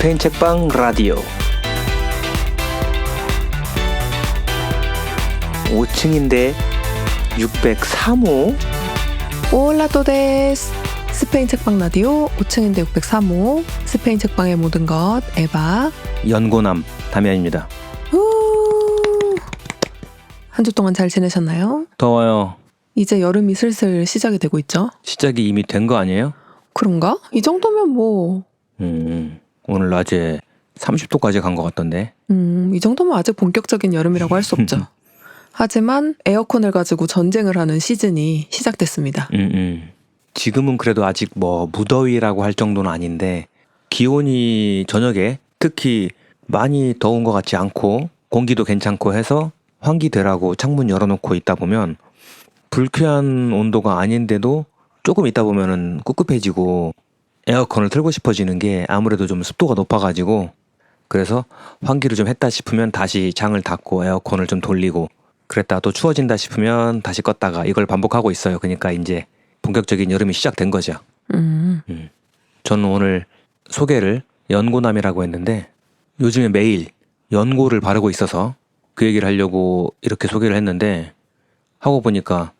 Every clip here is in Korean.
스페인 책방 라디오 5층인데 603호. 올라 또데스. 스페인 책방 라디오 5층인데 603호. 스페인 책방의 모든 것 에바 연고남 다미안입니다. 한 주 동안 잘 지내셨나요? 더워요. 이제 여름이 슬슬 시작이 되고 있죠. 시작이 이미 된 거 아니에요? 그런가? 이 정도면 뭐 오늘 낮에 30도까지 간 것 같던데. 이 정도면 아직 본격적인 여름이라고 할 수 없죠. 하지만 에어컨을 가지고 전쟁을 하는 시즌이 시작됐습니다. 지금은 그래도 아직 뭐 무더위라고 할 정도는 아닌데 기온이 저녁에 특히 많이 더운 것 같지 않고 공기도 괜찮고 해서 환기되라고 창문 열어놓고 있다 보면 불쾌한 온도가 아닌데도 조금 있다 보면은 꿉꿉해지고 에어컨을 틀고 싶어지는 게 아무래도 좀 습도가 높아가지고, 그래서 환기를 좀 했다 싶으면 다시 창을 닫고 에어컨을 좀 돌리고, 그랬다 또 추워진다 싶으면 다시 껐다가 이걸 반복하고 있어요. 그러니까 이제 본격적인 여름이 시작된 거죠. 저는 오늘 소개를 연고남이라고 했는데 요즘에 매일 연고를 바르고 있어서 그 얘기를 하려고 이렇게 소개를 했는데, 하고 보니까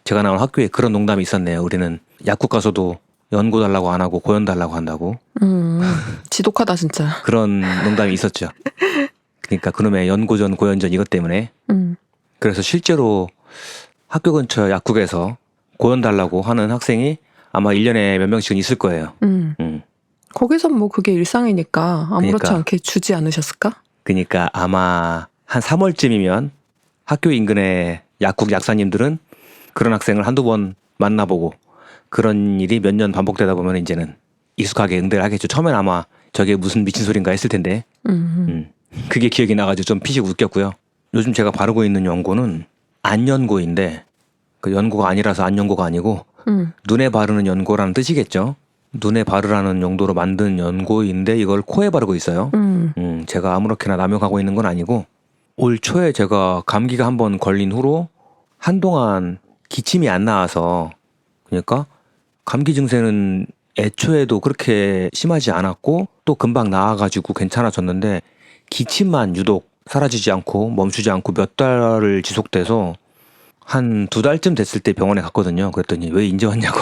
제가 나온 학교에 그런 농담이 있었네요. 우리는 약국 가서도 연고 달라고 안 하고 고연 달라고 한다고. 지독하다 진짜. 그런 농담이 있었죠. 그러니까 그놈의 연고전 고연전 이것 때문에. 그래서 실제로 학교 근처 약국에서 고연 달라고 하는 학생이 아마 1년에 몇 명씩은 있을 거예요. 거기선 뭐 그게 일상이니까 아무렇지 그러니까. 않게 주지 않으셨을까? 그러니까 아마 한 3월쯤이면 학교 인근의 약국 약사님들은 그런 학생을 한두 번 만나보고 그런 일이 몇 년 반복되다 보면 이제는 익숙하게 응대를 하겠죠. 처음엔 아마 저게 무슨 미친 소린가 했을 텐데 그게 기억이 나가지고 좀 피식 웃겼고요. 요즘 제가 바르고 있는 연고는 안연고인데, 그 연고가 아니라서 안연고가 아니고 눈에 바르는 연고라는 뜻이겠죠. 눈에 바르라는 용도로 만든 연고인데 이걸 코에 바르고 있어요. 제가 아무렇게나 남용하고 있는 건 아니고, 올 초에 제가 감기가 한번 걸린 후로 한동안 기침이 안 나와서, 그러니까 감기 증세는 애초에도 그렇게 심하지 않았고 또 금방 나아가지고 괜찮아졌는데 기침만 유독 사라지지 않고 멈추지 않고 몇 달을 지속돼서 한 2달쯤 됐을 때 병원에 갔거든요. 그랬더니 왜 이제 왔냐고.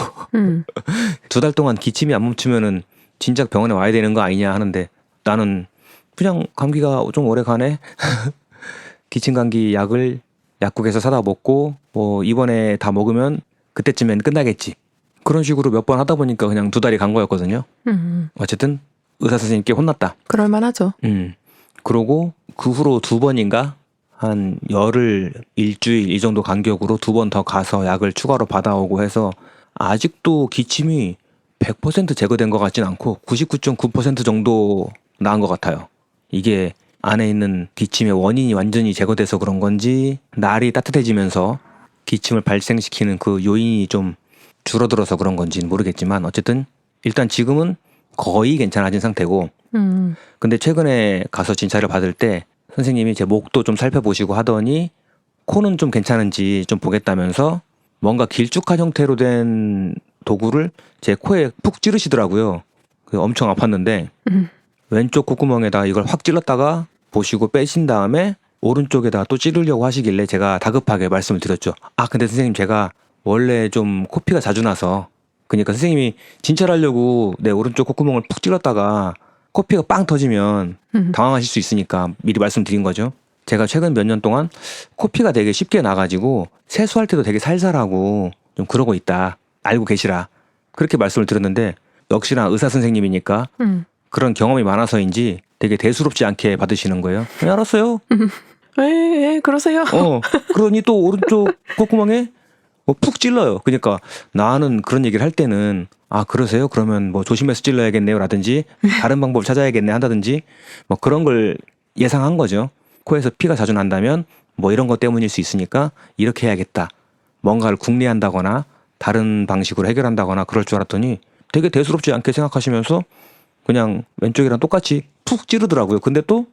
2달 동안 기침이 안 멈추면은 진작 병원에 와야 되는 거 아니냐 하는데, 나는 그냥 감기가 좀 오래 가네. 기침 감기 약을 약국에서 사다 먹고 뭐 이번에 다 먹으면 그때쯤엔 끝나겠지. 그런 식으로 몇 번 하다 보니까 그냥 2달이 간 거였거든요. 어쨌든 의사 선생님께 혼났다. 그럴만하죠. 그러고 그 후로 2번인가 한 열흘, 일주일 이 정도 간격으로 2번 더 가서 약을 추가로 받아오고 해서 아직도 기침이 100% 제거된 것 같진 않고 99.9% 정도 나은 것 같아요. 이게 안에 있는 기침의 원인이 완전히 제거돼서 그런 건지, 날이 따뜻해지면서 기침을 발생시키는 그 요인이 좀 줄어들어서 그런 건지는 모르겠지만 어쨌든 일단 지금은 거의 괜찮아진 상태고, 근데 최근에 가서 진찰을 받을 때 선생님이 제 목도 좀 살펴보시고 하더니 코는 좀 괜찮은지 좀 보겠다면서 뭔가 길쭉한 형태로 된 도구를 제 코에 푹 찌르시더라고요. 엄청 아팠는데 왼쪽 콧구멍에다 이걸 확 찔렀다가 보시고 빼신 다음에 오른쪽에다 또 찌르려고 하시길래 제가 다급하게 말씀을 드렸죠. 아 근데 선생님, 제가 원래 좀 코피가 자주 나서, 그러니까 선생님이 진찰하려고 내 오른쪽 콧구멍을 푹 찔렀다가 코피가 빵 터지면 당황하실 수 있으니까 미리 말씀드린 거죠. 제가 최근 몇 년 동안 코피가 되게 쉽게 나가지고 세수할 때도 되게 살살하고 좀 그러고 있다, 알고 계시라, 그렇게 말씀을 드렸는데 역시나 의사 선생님이니까 그런 경험이 많아서인지 되게 대수롭지 않게 받으시는 거예요. 네, 알았어요. 예, 그러세요. 그러니 또 오른쪽 콧구멍에 뭐 푹 찔러요. 그러니까 나는 그런 얘기를 할 때는 아 그러세요? 그러면 뭐 조심해서 찔러야겠네요 라든지 다른 방법을 찾아야겠네 한다든지 뭐 그런 걸 예상한 거죠. 코에서 피가 자주 난다면 뭐 이런 것 때문일 수 있으니까 이렇게 해야겠다, 뭔가를 궁리한다거나 다른 방식으로 해결한다거나 그럴 줄 알았더니 되게 대수롭지 않게 생각하시면서 그냥 왼쪽이랑 똑같이 푹 찌르더라고요. 근데 또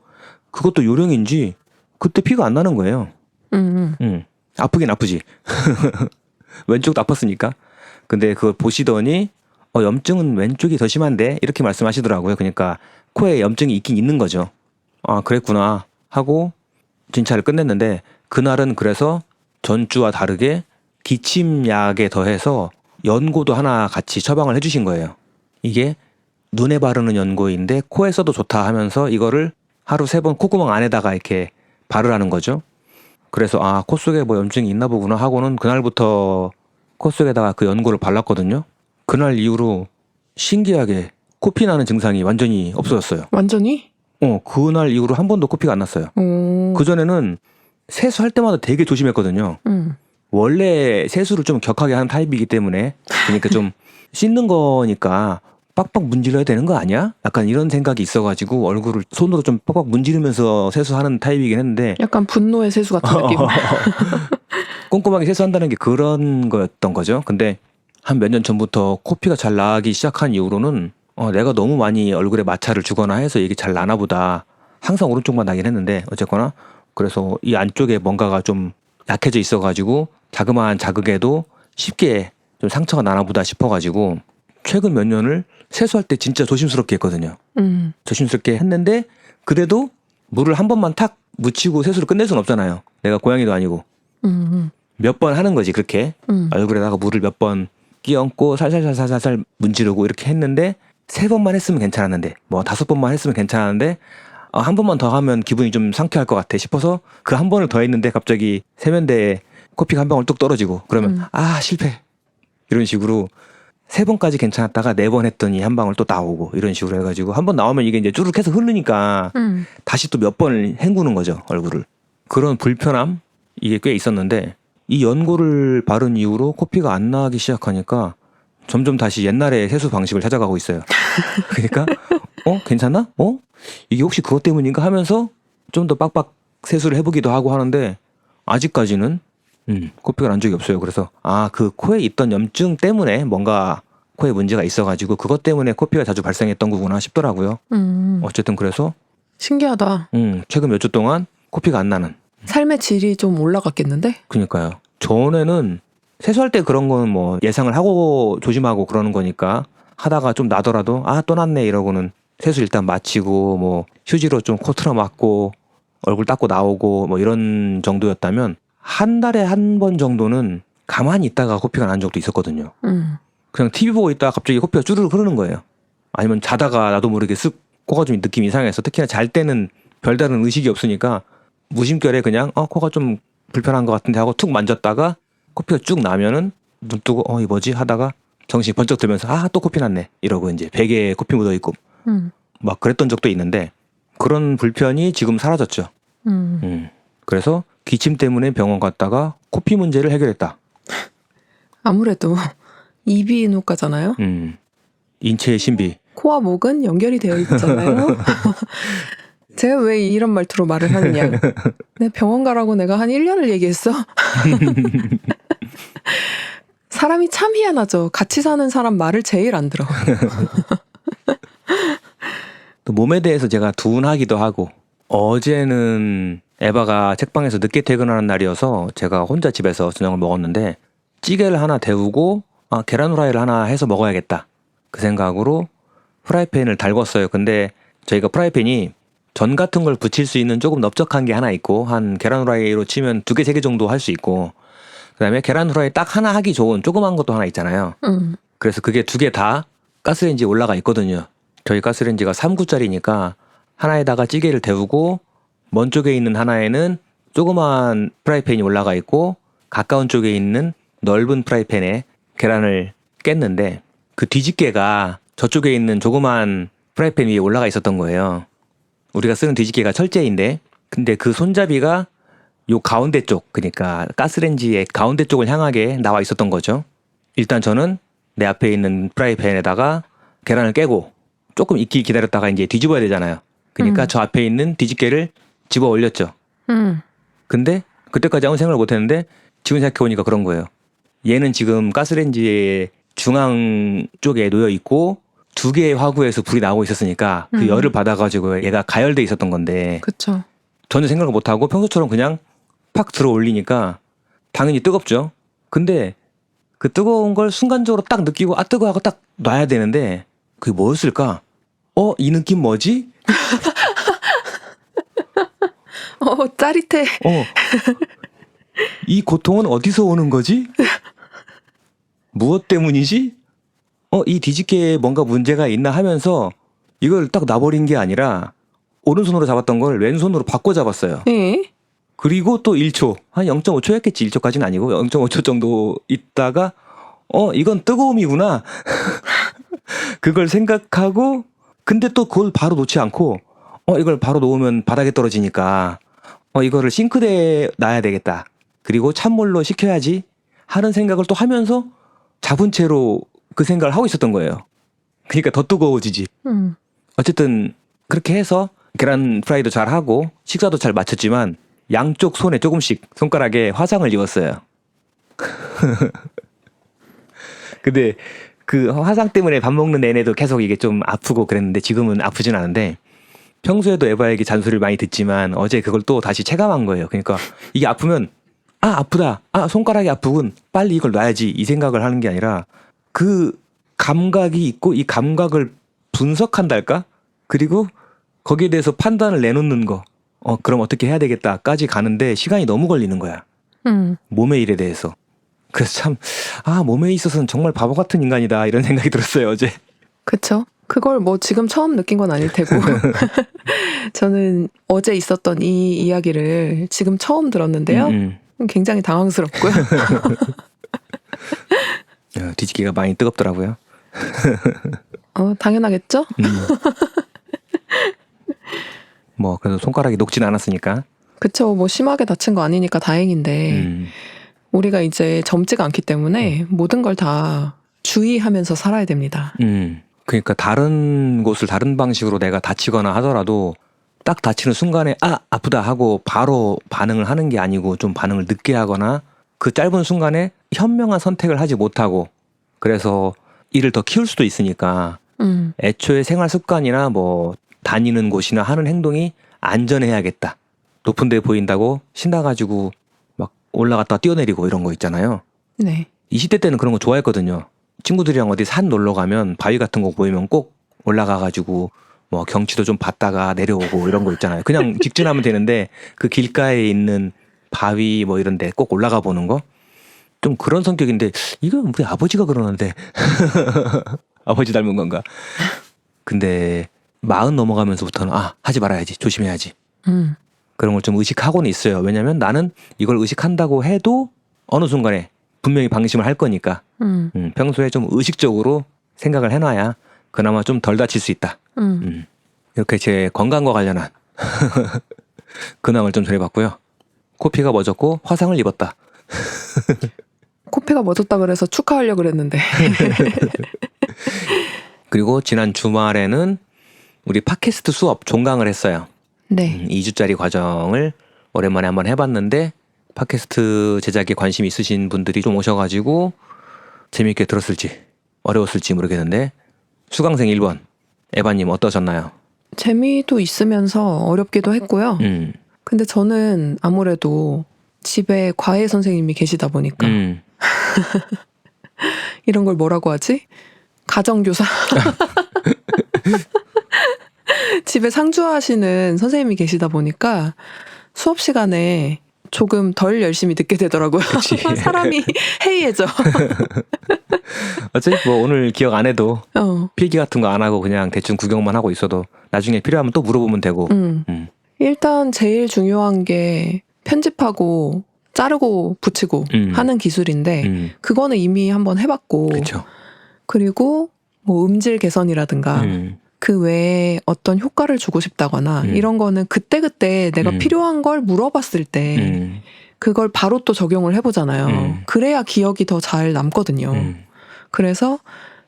그것도 요령인지 그때 피가 안 나는 거예요. 아프긴 아프지. 왼쪽도 아팠으니까. 근데 그걸 보시더니 염증은 왼쪽이 더 심한데 이렇게 말씀하시더라고요. 그러니까 코에 염증이 있긴 있는 거죠. 아, 그랬구나 하고 진찰을 끝냈는데 그날은 그래서 전주와 다르게 기침약에 더해서 연고도 하나 같이 처방을 해주신 거예요. 이게 눈에 바르는 연고인데 코에 써도 좋다 하면서 이거를 하루 3번 콧구멍 안에다가 이렇게 바르라는 거죠. 그래서 아, 코 속에 뭐 염증이 있나 보구나 하고는 그날부터 코 속에다가 그 연고를 발랐거든요. 그날 이후로 신기하게 코피 나는 증상이 완전히 없어졌어요. 완전히? 그날 이후로 한 번도 코피가 안 났어요. 그전에는 세수할 때마다 되게 조심했거든요. 원래 세수를 좀 격하게 하는 타입이기 때문에 그러니까 좀 씻는 거니까 빡빡 문질러야 되는 거 아니야? 약간 이런 생각이 있어가지고 얼굴을 손으로 좀 빡빡 문지르면서 세수하는 타입이긴 했는데 약간 분노의 세수 같은 느낌. 꼼꼼하게 세수한다는 게 그런 거였던 거죠. 근데 한 몇 년 전부터 코피가 잘 나기 시작한 이후로는 내가 너무 많이 얼굴에 마찰을 주거나 해서 이게 잘 나나 보다. 항상 오른쪽만 나긴 했는데 어쨌거나 그래서 이 안쪽에 뭔가가 좀 약해져 있어가지고 자그마한 자극에도 쉽게 좀 상처가 나나 보다 싶어가지고 최근 몇 년을 세수할 때 진짜 조심스럽게 했거든요. 조심스럽게 했는데 그래도 물을 한 번만 탁 묻히고 세수를 끝낼 수는 없잖아요. 내가 고양이도 아니고. 몇 번 하는 거지 그렇게. 얼굴에다가 물을 몇 번 끼얹고 살살살살살 문지르고 이렇게 했는데 3번만 했으면 괜찮았는데 뭐 5번만 했으면 괜찮았는데 한 번만 더 하면 기분이 좀 상쾌할 것 같아 싶어서 그 한 번을 더 했는데 갑자기 세면대에 코피가 한 방울 뚝 떨어지고 그러면 실패 이런 식으로 3번까지 괜찮았다가 4번 했더니 한 방울 또 나오고 이런 식으로 해가지고 한 번 나오면 이게 이제 쭈룩 해서 흐르니까 다시 또 몇 번을 헹구는 거죠 얼굴을. 그런 불편함 이게 꽤 있었는데 이 연고를 바른 이후로 코피가 안 나기 시작하니까 점점 다시 옛날의 세수 방식을 찾아가고 있어요. 그러니까 괜찮나? 이게 혹시 그것 때문인가 하면서 좀 더 빡빡 세수를 해보기도 하고 하는데 아직까지는 코피가 난 적이 없어요. 그래서 그 코에 있던 염증 때문에 뭔가 코에 문제가 있어가지고 그것 때문에 코피가 자주 발생했던 거구나 싶더라고요. 어쨌든 그래서 신기하다. 최근 몇 주 동안 코피가 안 나는. 삶의 질이 좀 올라갔겠는데? 그러니까요. 전에는 세수할 때 그런 건 뭐 예상을 하고 조심하고 그러는 거니까 하다가 좀 나더라도 또 났네 이러고는 세수 일단 마치고 뭐 휴지로 좀 코 틀어 맞고 얼굴 닦고 나오고 뭐 이런 정도였다면 한 달에 한 번 정도는 가만히 있다가 코피가 난 적도 있었거든요. 그냥 TV 보고 있다가 갑자기 코피가 쭈르륵 흐르는 거예요. 아니면 자다가 나도 모르게 쓱 코가 좀 느낌이 이상해서 특히나 잘 때는 별다른 의식이 없으니까 무심결에 그냥 코가 좀 불편한 것 같은데 하고 툭 만졌다가 코피가 쭉 나면은 눈 뜨고 이 뭐지 하다가 정신이 번쩍 들면서 또 코피 났네 이러고 이제 베개에 코피 묻어 있고 막 그랬던 적도 있는데 그런 불편이 지금 사라졌죠. 그래서 기침 때문에 병원 갔다가 코피 문제를 해결했다. 아무래도 이비인후과잖아요. 인체의 신비. 코와 목은 연결이 되어 있잖아요. 제가 왜 이런 말투로 말을 하느냐. 내 병원 가라고 내가 한 1년을 얘기했어. 사람이 참 희한하죠. 같이 사는 사람 말을 제일 안 들어. 또 몸에 대해서 제가 둔하기도 하고 어제는 에바가 책방에서 늦게 퇴근하는 날이어서 제가 혼자 집에서 저녁을 먹었는데 찌개를 하나 데우고 계란 후라이를 하나 해서 먹어야겠다 그 생각으로 프라이팬을 달궜어요. 근데 저희가 프라이팬이 전 같은 걸 붙일 수 있는 조금 넓적한 게 하나 있고 한 계란 후라이로 치면 2개, 3개 정도 할 수 있고 그다음에 계란 후라이 딱 하나 하기 좋은 조그만 것도 하나 있잖아요. 그래서 그게 2개 다 가스레인지에 올라가 있거든요. 저희 가스레인지가 3구짜리니까 하나에다가 찌개를 데우고 먼 쪽에 있는 하나에는 조그만 프라이팬이 올라가 있고 가까운 쪽에 있는 넓은 프라이팬에 계란을 깼는데 그 뒤집개가 저쪽에 있는 조그만 프라이팬 위에 올라가 있었던 거예요. 우리가 쓰는 뒤집개가 철제인데 근데 그 손잡이가 요 가운데 쪽 그러니까 가스레인지의 가운데 쪽을 향하게 나와 있었던 거죠. 일단 저는 내 앞에 있는 프라이팬에다가 계란을 깨고 조금 익히 기다렸다가 이제 뒤집어야 되잖아요. 그러니까 저 앞에 있는 뒤집개를 집어 올렸죠. 근데 그때까지 아무 생각을 못 했는데 지금 생각해보니까 그런 거예요. 얘는 지금 가스레인지의 중앙 쪽에 놓여 있고 2개의 화구에서 불이 나오고 있었으니까 그 열을 받아가지고 얘가 가열돼 있었던 건데 그쵸. 전혀 생각을 못하고 평소처럼 그냥 팍 들어 올리니까 당연히 뜨겁죠. 근데 그 뜨거운 걸 순간적으로 딱 느끼고 뜨거워 하고 딱 놔야 되는데 그게 뭐였을까? 이 느낌 뭐지? 짜릿해. 이 고통은 어디서 오는 거지? 무엇 때문이지? 이 뒤집개에 뭔가 문제가 있나 하면서 이걸 딱 놔버린 게 아니라 오른손으로 잡았던 걸 왼손으로 바꿔 잡았어요. 예? 그리고 또 1초, 한 0.5초였겠지. 1초까지는 아니고 0.5초 정도 있다가 이건 뜨거움이구나. 그걸 생각하고 근데 또 그걸 바로 놓지 않고 이걸 바로 놓으면 바닥에 떨어지니까 이거를 싱크대에 놔야 되겠다. 그리고 찬물로 식혀야지 하는 생각을 또 하면서 잡은 채로 그 생각을 하고 있었던 거예요. 그러니까 더 뜨거워지지. 어쨌든 그렇게 해서 계란 프라이도 잘 하고 식사도 잘 마쳤지만 양쪽 손에 조금씩 손가락에 화상을 입었어요. 근데 그 화상 때문에 밥 먹는 내내도 계속 이게 좀 아프고 그랬는데 지금은 아프진 않은데 평소에도 에바에게 잔소리를 많이 듣지만 어제 그걸 또 다시 체감한 거예요. 그러니까 이게 아프면 아프다. 손가락이 아프군. 빨리 이걸 놔야지. 이 생각을 하는 게 아니라 그 감각이 있고 이 감각을 분석한달까? 그리고 거기에 대해서 판단을 내놓는 거. 그럼 어떻게 해야 되겠다까지 가는데 시간이 너무 걸리는 거야. 몸의 일에 대해서. 그래서 참 몸에 있어서는 정말 바보 같은 인간이다 이런 생각이 들었어요 어제. 그쵸? 그걸 뭐 지금 처음 느낀 건 아닐 테고 저는 어제 있었던 이 이야기를 지금 처음 들었는데요. 굉장히 당황스럽고요. 뒤집기가 많이 뜨겁더라고요. 당연하겠죠? 뭐 그래도 손가락이 녹진 않았으니까. 그쵸. 뭐 심하게 다친 거 아니니까 다행인데 우리가 이제 젊지가 않기 때문에 모든 걸 다 주의하면서 살아야 됩니다. 그러니까 다른 곳을 다른 방식으로 내가 다치거나 하더라도 딱 다치는 순간에 아프다 하고 바로 반응을 하는 게 아니고 좀 반응을 늦게 하거나 그 짧은 순간에 현명한 선택을 하지 못하고 그래서 이를 더 키울 수도 있으니까 애초에 생활 습관이나 뭐 다니는 곳이나 하는 행동이 안전해야겠다. 높은 데 보인다고 신나가지고 막 올라갔다 뛰어내리고 이런 거 있잖아요. 네. 20대 때는 그런 거 좋아했거든요. 친구들이랑 어디 산 놀러 가면 바위 같은 거 보이면 꼭 올라가가지고 뭐 경치도 좀 봤다가 내려오고 이런 거 있잖아요. 그냥 직진하면 되는데 그 길가에 있는 바위 뭐 이런 데 꼭 올라가 보는 거? 좀 그런 성격인데 이건 우리 아버지가 그러는데 아버지 닮은 건가? 근데 40 넘어가면서부터는 하지 말아야지 조심해야지 그런 걸 좀 의식하고는 있어요. 왜냐면 나는 이걸 의식한다고 해도 어느 순간에 분명히 방심을 할 거니까 평소에 좀 의식적으로 생각을 해놔야 그나마 좀 덜 다칠 수 있다. 이렇게 제 건강과 관련한 근황을 좀 전해봤고요. 코피가 멎었고 화상을 입었다. 코피가 멎었다 그래서 축하하려고 그랬는데. 그리고 지난 주말에는 우리 팟캐스트 수업 종강을 했어요. 네. 2주짜리 과정을 오랜만에 한번 해봤는데 팟캐스트 제작에 관심 있으신 분들이 좀 오셔가지고 재미있게 들었을지 어려웠을지 모르겠는데 수강생 1번 에바님 어떠셨나요? 재미도 있으면서 어렵기도 했고요. 근데 저는 아무래도 집에 과외 선생님이 계시다 보니까 이런 걸 뭐라고 하지? 가정교사. 집에 상주하시는 선생님이 계시다 보니까 수업 시간에 조금 덜 열심히 듣게 되더라고요. 사람이 해이해져. 어차피 뭐 오늘 기억 안 해도 필기 같은 거 안 하고 그냥 대충 구경만 하고 있어도 나중에 필요하면 또 물어보면 되고. 일단 제일 중요한 게 편집하고 자르고 붙이고 하는 기술인데 그거는 이미 한번 해봤고 그쵸. 그리고 뭐 음질 개선이라든가 그 외에 어떤 효과를 주고 싶다거나 이런 거는 그때그때 내가 필요한 걸 물어봤을 때 그걸 바로 또 적용을 해보잖아요. 그래야 기억이 더 잘 남거든요. 그래서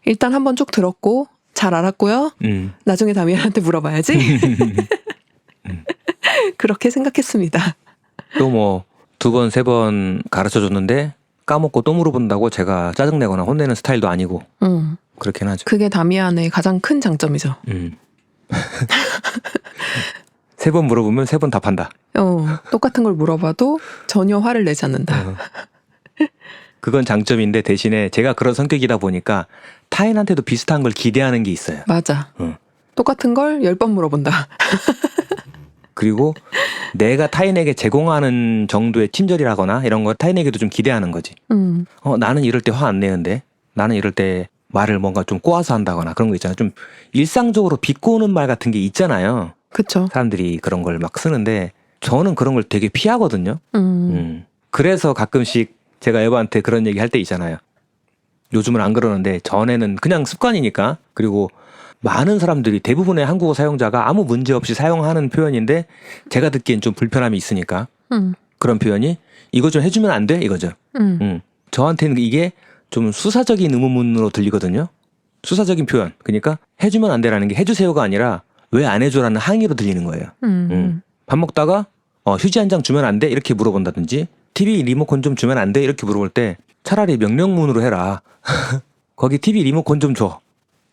일단 한번 쭉 들었고 잘 알았고요. 나중에 다미엘한테 물어봐야지. 그렇게 생각했습니다. 또 뭐 2번, 3번 가르쳐줬는데 까먹고 또 물어본다고 제가 짜증내거나 혼내는 스타일도 아니고 그렇긴 하죠. 그게 다미안의 가장 큰 장점이죠. 3번 물어보면 3번 답한다. 똑같은 걸 물어봐도 전혀 화를 내지 않는다. 그건 장점인데 대신에 제가 그런 성격이다 보니까 타인한테도 비슷한 걸 기대하는 게 있어요. 맞아. 똑같은 걸 10번 물어본다. 그리고 내가 타인에게 제공하는 정도의 친절이라거나 이런 거 타인에게도 좀 기대하는 거지. 나는 이럴 때 화 안 내는데, 나는 이럴 때 말을 뭔가 좀 꼬아서 한다거나 그런 거 있잖아요. 좀 일상적으로 비꼬는 말 같은 게 있잖아요. 그쵸. 사람들이 그런 걸 막 쓰는데 저는 그런 걸 되게 피하거든요. 그래서 가끔씩 제가 에바한테 그런 얘기 할 때 있잖아요. 요즘은 안 그러는데 전에는 그냥 습관이니까, 그리고 많은 사람들이 대부분의 한국어 사용자가 아무 문제 없이 사용하는 표현인데 제가 듣기엔 좀 불편함이 있으니까 그런 표현이 이거 좀 해주면 안 돼? 이거죠. 저한테는 이게 좀 수사적인 의문문으로 들리거든요. 수사적인 표현. 그러니까 해주면 안 돼라는 게 해주세요가 아니라 왜 안 해줘라는 항의로 들리는 거예요. 밥 먹다가 휴지 한 장 주면 안 돼? 이렇게 물어본다든지, TV 리모컨 좀 주면 안 돼? 이렇게 물어볼 때 차라리 명령문으로 해라. 거기 TV 리모컨 좀 줘.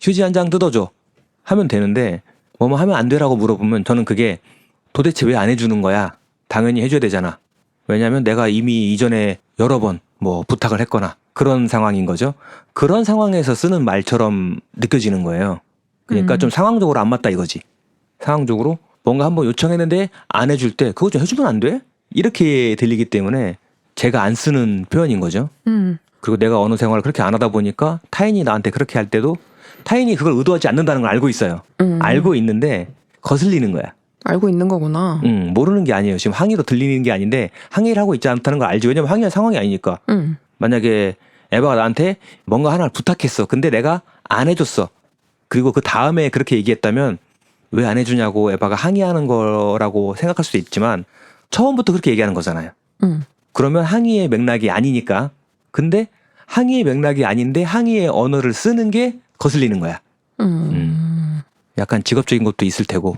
휴지 한 장 뜯어줘. 하면 되는데 뭐뭐 하면 안 되라고 물어보면 저는 그게 도대체 왜 안 해주는 거야? 당연히 해줘야 되잖아. 왜냐하면 내가 이미 이전에 여러 번 뭐 부탁을 했거나 그런 상황인 거죠. 그런 상황에서 쓰는 말처럼 느껴지는 거예요. 그러니까 좀 상황적으로 안 맞다 이거지. 상황적으로 뭔가 한번 요청했는데 안 해줄 때 그거 좀 해주면 안 돼? 이렇게 들리기 때문에 제가 안 쓰는 표현인 거죠. 그리고 내가 언어 생활을 그렇게 안 하다 보니까 타인이 나한테 그렇게 할 때도 타인이 그걸 의도하지 않는다는 걸 알고 있어요. 알고 있는데 거슬리는 거야. 알고 있는 거구나. 모르는 게 아니에요. 지금 항의로 들리는 게 아닌데 항의를 하고 있지 않다는 걸 알죠. 왜냐면 항의할 상황이 아니니까. 만약에 에바가 나한테 뭔가 하나를 부탁했어. 근데 내가 안 해줬어. 그리고 그 다음에 그렇게 얘기했다면 왜 안 해주냐고 에바가 항의하는 거라고 생각할 수도 있지만 처음부터 그렇게 얘기하는 거잖아요. 그러면 항의의 맥락이 아니니까. 근데 항의의 맥락이 아닌데 항의의 언어를 쓰는 게 거슬리는 거야. 약간 직업적인 것도 있을 테고.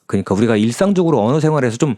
그러니까 우리가 일상적으로 언어 생활에서 좀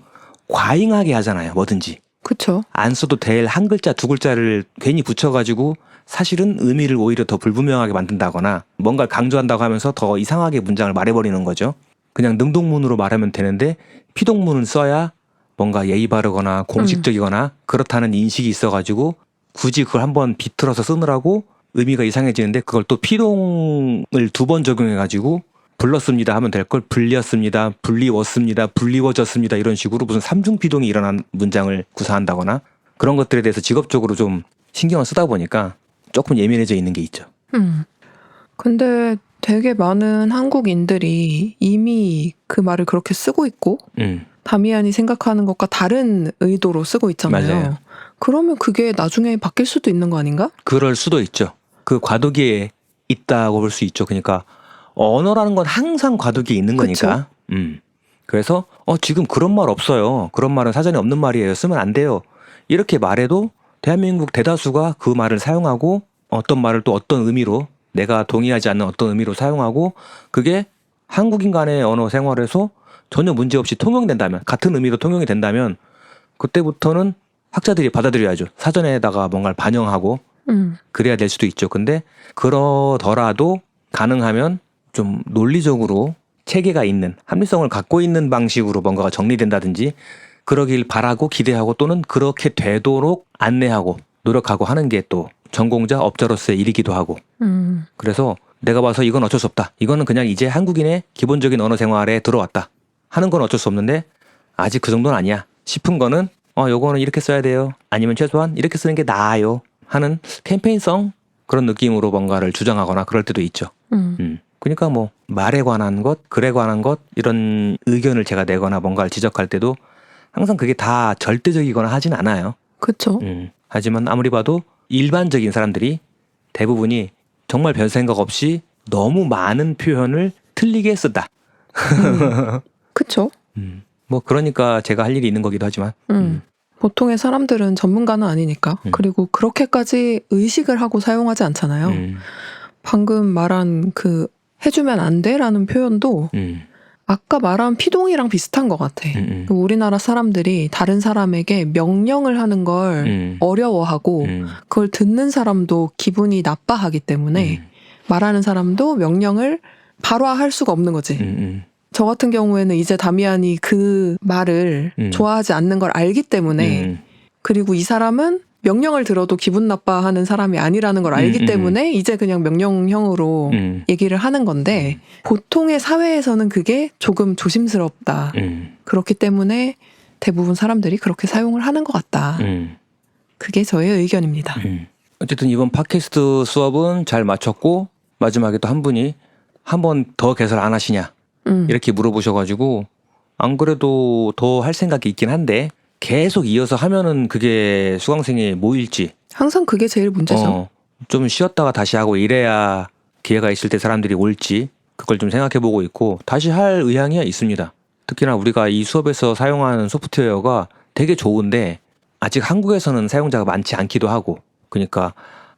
과잉하게 하잖아요. 뭐든지. 그쵸. 안 써도 될 한 글자 두 글자를 괜히 붙여가지고 사실은 의미를 오히려 더 불분명하게 만든다거나 뭔가를 강조한다고 하면서 더 이상하게 문장을 말해버리는 거죠. 그냥 능동문으로 말하면 되는데 피동문을 써야 뭔가 예의 바르거나 공식적이거나 그렇다는 인식이 있어가지고 굳이 그걸 한번 비틀어서 쓰느라고 의미가 이상해지는데 그걸 또 피동을 2번 적용해가지고 불렀습니다 하면 될 걸 불렸습니다, 불리웠습니다, 불리워졌습니다 이런 식으로 무슨 3중 피동이 일어난 문장을 구사한다거나 그런 것들에 대해서 직업적으로 좀 신경을 쓰다 보니까 조금 예민해져 있는 게 있죠. 근데 되게 많은 한국인들이 이미 그 말을 그렇게 쓰고 있고 다미안이 생각하는 것과 다른 의도로 쓰고 있잖아요. 맞아요. 그러면 그게 나중에 바뀔 수도 있는 거 아닌가? 그럴 수도 있죠. 그 과도기에 있다고 볼 수 있죠. 그러니까 언어라는 건 항상 과도기에 있는 거니까. 그래서 지금 그런 말 없어요. 그런 말은 사전에 없는 말이에요. 쓰면 안 돼요. 이렇게 말해도 대한민국 대다수가 그 말을 사용하고 어떤 말을 또 어떤 의미로 내가 동의하지 않는 어떤 의미로 사용하고 그게 한국인 간의 언어 생활에서 전혀 문제없이 통용된다면 같은 의미로 통용이 된다면 그때부터는 학자들이 받아들여야죠. 사전에다가 뭔가를 반영하고 그래야 될 수도 있죠. 근데 그러더라도 가능하면 좀 논리적으로 체계가 있는 합리성을 갖고 있는 방식으로 뭔가가 정리된다든지 그러길 바라고 기대하고 또는 그렇게 되도록 안내하고 노력하고 하는 게 또 전공자 업자로서의 일이기도 하고 그래서 내가 봐서 이건 어쩔 수 없다. 이거는 그냥 이제 한국인의 기본적인 언어 생활에 들어왔다. 하는 건 어쩔 수 없는데 아직 그 정도는 아니야 싶은 거는 요거는 이렇게 써야 돼요. 아니면 최소한 이렇게 쓰는 게 나아요. 하는 캠페인성 그런 느낌으로 뭔가를 주장하거나 그럴 때도 있죠. 그러니까 뭐 말에 관한 것, 글에 관한 것 이런 의견을 제가 내거나 뭔가를 지적할 때도 항상 그게 다 절대적이거나 하진 않아요. 그렇죠. 하지만 아무리 봐도 일반적인 사람들이 대부분이 정말 별 생각 없이 너무 많은 표현을 틀리게 쓴다. 그렇죠. 뭐 그러니까 제가 할 일이 있는 거기도 하지만 보통의 사람들은 전문가는 아니니까 그리고 그렇게까지 의식을 하고 사용하지 않잖아요. 방금 말한 그 해주면 안 돼라는 표현도 아까 말한 피동이랑 비슷한 것 같아. 우리나라 사람들이 다른 사람에게 명령을 하는 걸 어려워하고 그걸 듣는 사람도 기분이 나빠하기 때문에 말하는 사람도 명령을 발화할 수가 없는 거지. 저 같은 경우에는 이제 다미안이 그 말을 좋아하지 않는 걸 알기 때문에 그리고 이 사람은 명령을 들어도 기분 나빠하는 사람이 아니라는 걸 알기 때문에 이제 그냥 명령형으로 얘기를 하는 건데 보통의 사회에서는 그게 조금 조심스럽다. 그렇기 때문에 대부분 사람들이 그렇게 사용을 하는 것 같다. 그게 저의 의견입니다. 어쨌든 이번 팟캐스트 수업은 잘 마쳤고 마지막에 또 한 분이 한 번 더 개설 안 하시냐 이렇게 물어보셔가지고 안 그래도 더 할 생각이 있긴 한데 계속 이어서 하면은 그게 수강생이 모일지 항상 그게 제일 문제죠. 좀 쉬었다가 다시 하고 이래야 기회가 있을 때 사람들이 올지 그걸 좀 생각해보고 있고 다시 할 의향이 있습니다. 특히나 우리가 이 수업에서 사용하는 소프트웨어가 되게 좋은데 아직 한국에서는 사용자가 많지 않기도 하고 그러니까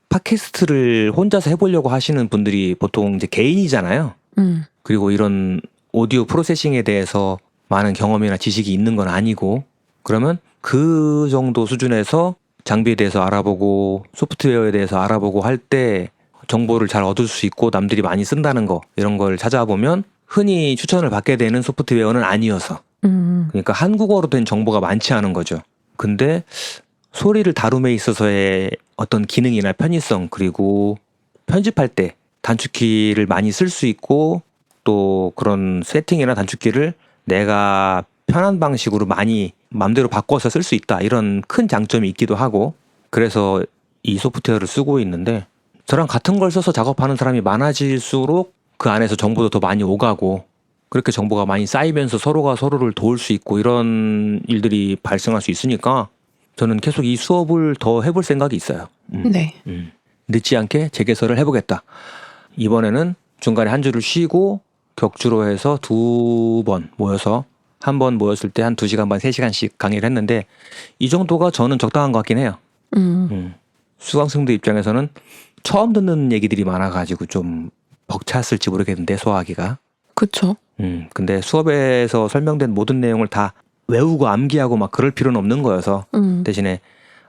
팟캐스트를 혼자서 해보려고 하시는 분들이 보통 이제 개인이잖아요. 그리고 이런 오디오 프로세싱에 대해서 많은 경험이나 지식이 있는 건 아니고 그러면 그 정도 수준에서 장비에 대해서 알아보고 소프트웨어에 대해서 알아보고 할 때 정보를 잘 얻을 수 있고 남들이 많이 쓴다는 거 이런 걸 찾아보면 흔히 추천을 받게 되는 소프트웨어는 아니어서 그러니까 한국어로 된 정보가 많지 않은 거죠. 근데 소리를 다룸에 있어서의 어떤 기능이나 편의성 그리고 편집할 때 단축키를 많이 쓸 수 있고 또 그런 세팅이나 단축키를 내가 편한 방식으로 많이 맘대로 바꿔서 쓸 수 있다 이런 큰 장점이 있기도 하고 그래서 이 소프트웨어를 쓰고 있는데 저랑 같은 걸 써서 작업하는 사람이 많아질수록 그 안에서 정보도 더 많이 오가고 그렇게 정보가 많이 쌓이면서 서로가 서로를 도울 수 있고 이런 일들이 발생할 수 있으니까 저는 계속 이 수업을 더 해볼 생각이 있어요. 네. 늦지 않게 재개설을 해보겠다. 이번에는 중간에 한 주를 쉬고 격주로 해서 2번 모여서 한 번 모였을 때 한 2시간 반, 3시간씩 강의를 했는데 이 정도가 저는 적당한 것 같긴 해요. 수강생들 입장에서는 처음 듣는 얘기들이 많아가지고 좀 벅찼을지 모르겠는데 소화하기가. 그렇죠. 근데 수업에서 설명된 모든 내용을 다 외우고 암기하고 막 그럴 필요는 없는 거여서 대신에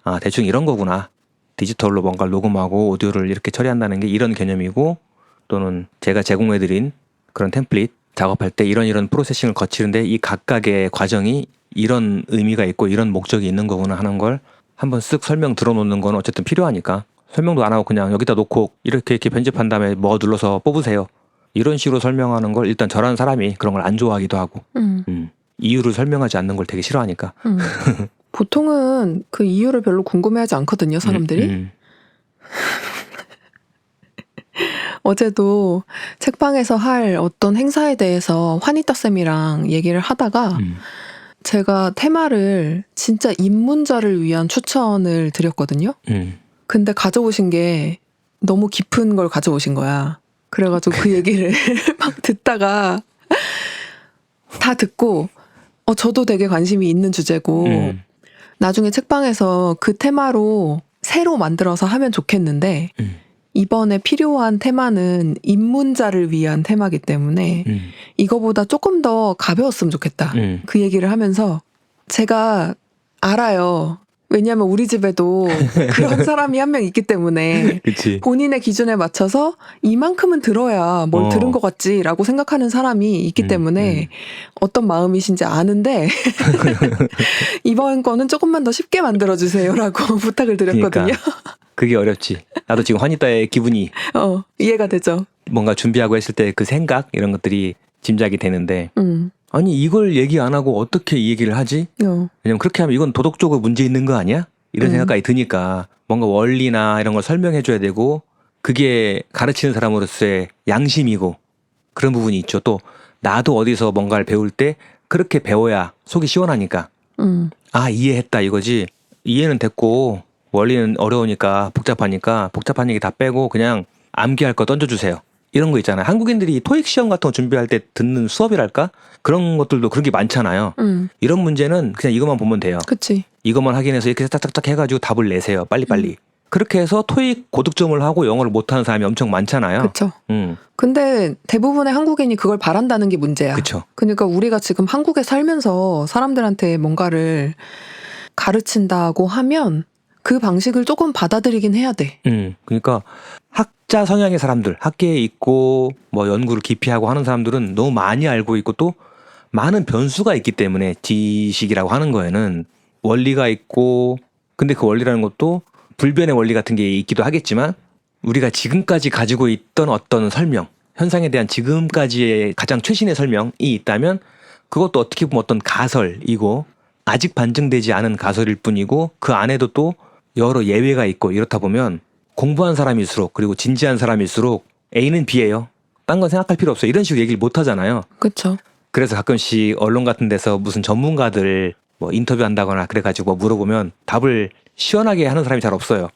아 대충 이런 거구나. 디지털로 뭔가를 녹음하고 오디오를 이렇게 처리한다는 게 이런 개념이고 또는 제가 제공해드린 그런 템플릿 작업할 때 이런 프로세싱을 거치는데 이 각각의 과정이 이런 의미가 있고 이런 목적이 있는 거구나 하는 걸 한번 쓱 설명 들어놓는 건 어쨌든 필요하니까 설명도 안 하고 그냥 여기다 놓고 이렇게 편집한 다음에 뭐 눌러서 뽑으세요. 이런 식으로 설명하는 걸 일단 저라는 사람이 그런 걸 안 좋아하기도 하고 이유를 설명하지 않는 걸 되게 싫어하니까 보통은 그 이유를 별로 궁금해하지 않거든요, 사람들이. 어제도 책방에서 할 어떤 행사에 대해서 환희따 쌤이랑 얘기를 하다가 제가 테마를 진짜 입문자를 위한 추천을 드렸거든요. 근데 가져오신 게 너무 깊은 걸 가져오신 거야. 그래가지고 그 얘기를 막 듣다가 다 듣고 저도 되게 관심이 있는 주제고 나중에 책방에서 그 테마로 새로 만들어서 하면 좋겠는데 이번에 필요한 테마는 입문자를 위한 테마기 때문에 이거보다 조금 더 가벼웠으면 좋겠다. 그 얘기를 하면서 제가 알아요. 왜냐하면 우리 집에도 그런 사람이 한 명 있기 때문에 그치. 본인의 기준에 맞춰서 이만큼은 들어야 뭘 들은 것 같지라고 생각하는 사람이 있기 때문에 어떤 마음이신지 아는데 이번 거는 조금만 더 쉽게 만들어주세요라고 부탁을 드렸거든요. 그러니까 그게 어렵지. 나도 지금 환희따의 기분이 이해가 되죠. 뭔가 준비하고 했을 때 그 생각 이런 것들이 짐작이 되는데 아니 이걸 얘기 안 하고 어떻게 이 얘기를 하지? 왜냐면 그렇게 하면 이건 도덕적으로 문제 있는 거 아니야? 이런 생각까지 드니까 뭔가 원리나 이런 걸 설명해 줘야 되고 그게 가르치는 사람으로서의 양심이고 그런 부분이 있죠. 또 나도 어디서 뭔가를 배울 때 그렇게 배워야 속이 시원하니까 아 이해했다 이거지. 이해는 됐고 원리는 어려우니까 복잡하니까 복잡한 얘기 다 빼고 그냥 암기할 거 던져주세요. 이런 거 있잖아요. 한국인들이 토익 시험 같은 거 준비할 때 듣는 수업이랄까? 그런 것들도 그런 게 많잖아요. 이런 문제는 그냥 이것만 보면 돼요. 그치. 이것만 확인해서 이렇게 짝짝짝 해가지고 답을 내세요. 빨리빨리. 그렇게 해서 토익 고득점을 하고 영어를 못하는 사람이 엄청 많잖아요. 그쵸. 근데 대부분의 한국인이 그걸 바란다는 게 문제야. 그쵸. 그러니까 우리가 지금 한국에 살면서 사람들한테 뭔가를 가르친다고 하면 그 방식을 조금 받아들이긴 해야 돼. 그러니까 학자 성향의 사람들, 학계에 있고 뭐 연구를 깊이 하고 하는 사람들은 너무 많이 알고 있고 또 많은 변수가 있기 때문에 지식이라고 하는 거에는 원리가 있고 근데 그 원리라는 것도 불변의 원리 같은 게 있기도 하겠지만 우리가 지금까지 가지고 있던 어떤 설명, 현상에 대한 지금까지의 가장 최신의 설명이 있다면 그것도 어떻게 보면 어떤 가설이고 아직 반증되지 않은 가설일 뿐이고 그 안에도 또 여러 예외가 있고 이렇다 보면 공부한 사람일수록 그리고 진지한 사람일수록 A는 B예요. 딴 건 생각할 필요 없어요. 이런 식으로 얘기를 못 하잖아요. 그렇죠. 그래서 가끔씩 언론 같은 데서 무슨 전문가들 뭐 인터뷰한다거나 그래가지고 물어보면 답을 시원하게 하는 사람이 잘 없어요.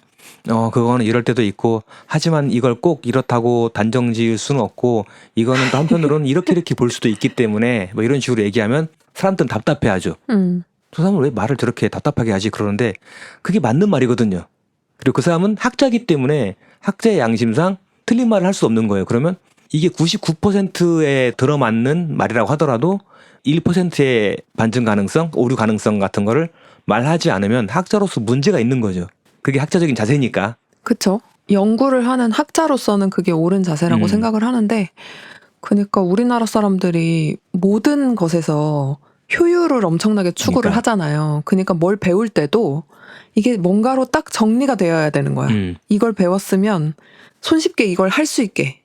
그거는 이럴 때도 있고 하지만 이걸 꼭 이렇다고 단정 지을 수는 없고 이거는 또 한편으로는 이렇게 볼 수도 있기 때문에 뭐 이런 식으로 얘기하면 사람들은 답답해하죠. 저 사람은 왜 말을 저렇게 답답하게 하지 그러는데 그게 맞는 말이거든요. 그리고 그 사람은 학자이기 때문에 학자의 양심상 틀린 말을 할 수 없는 거예요. 그러면 이게 99%에 들어맞는 말이라고 하더라도 1%의 반증 가능성, 오류 가능성 같은 거를 말하지 않으면 학자로서 문제가 있는 거죠. 그게 학자적인 자세니까. 그렇죠. 연구를 하는 학자로서는 그게 옳은 자세라고 생각을 하는데 그러니까 우리나라 사람들이 모든 것에서 효율을 엄청나게 추구를 그러니까. 하잖아요. 그러니까 뭘 배울 때도 이게 뭔가로 딱 정리가 되어야 되는 거야. 이걸 배웠으면 손쉽게 이걸 할 수 있게.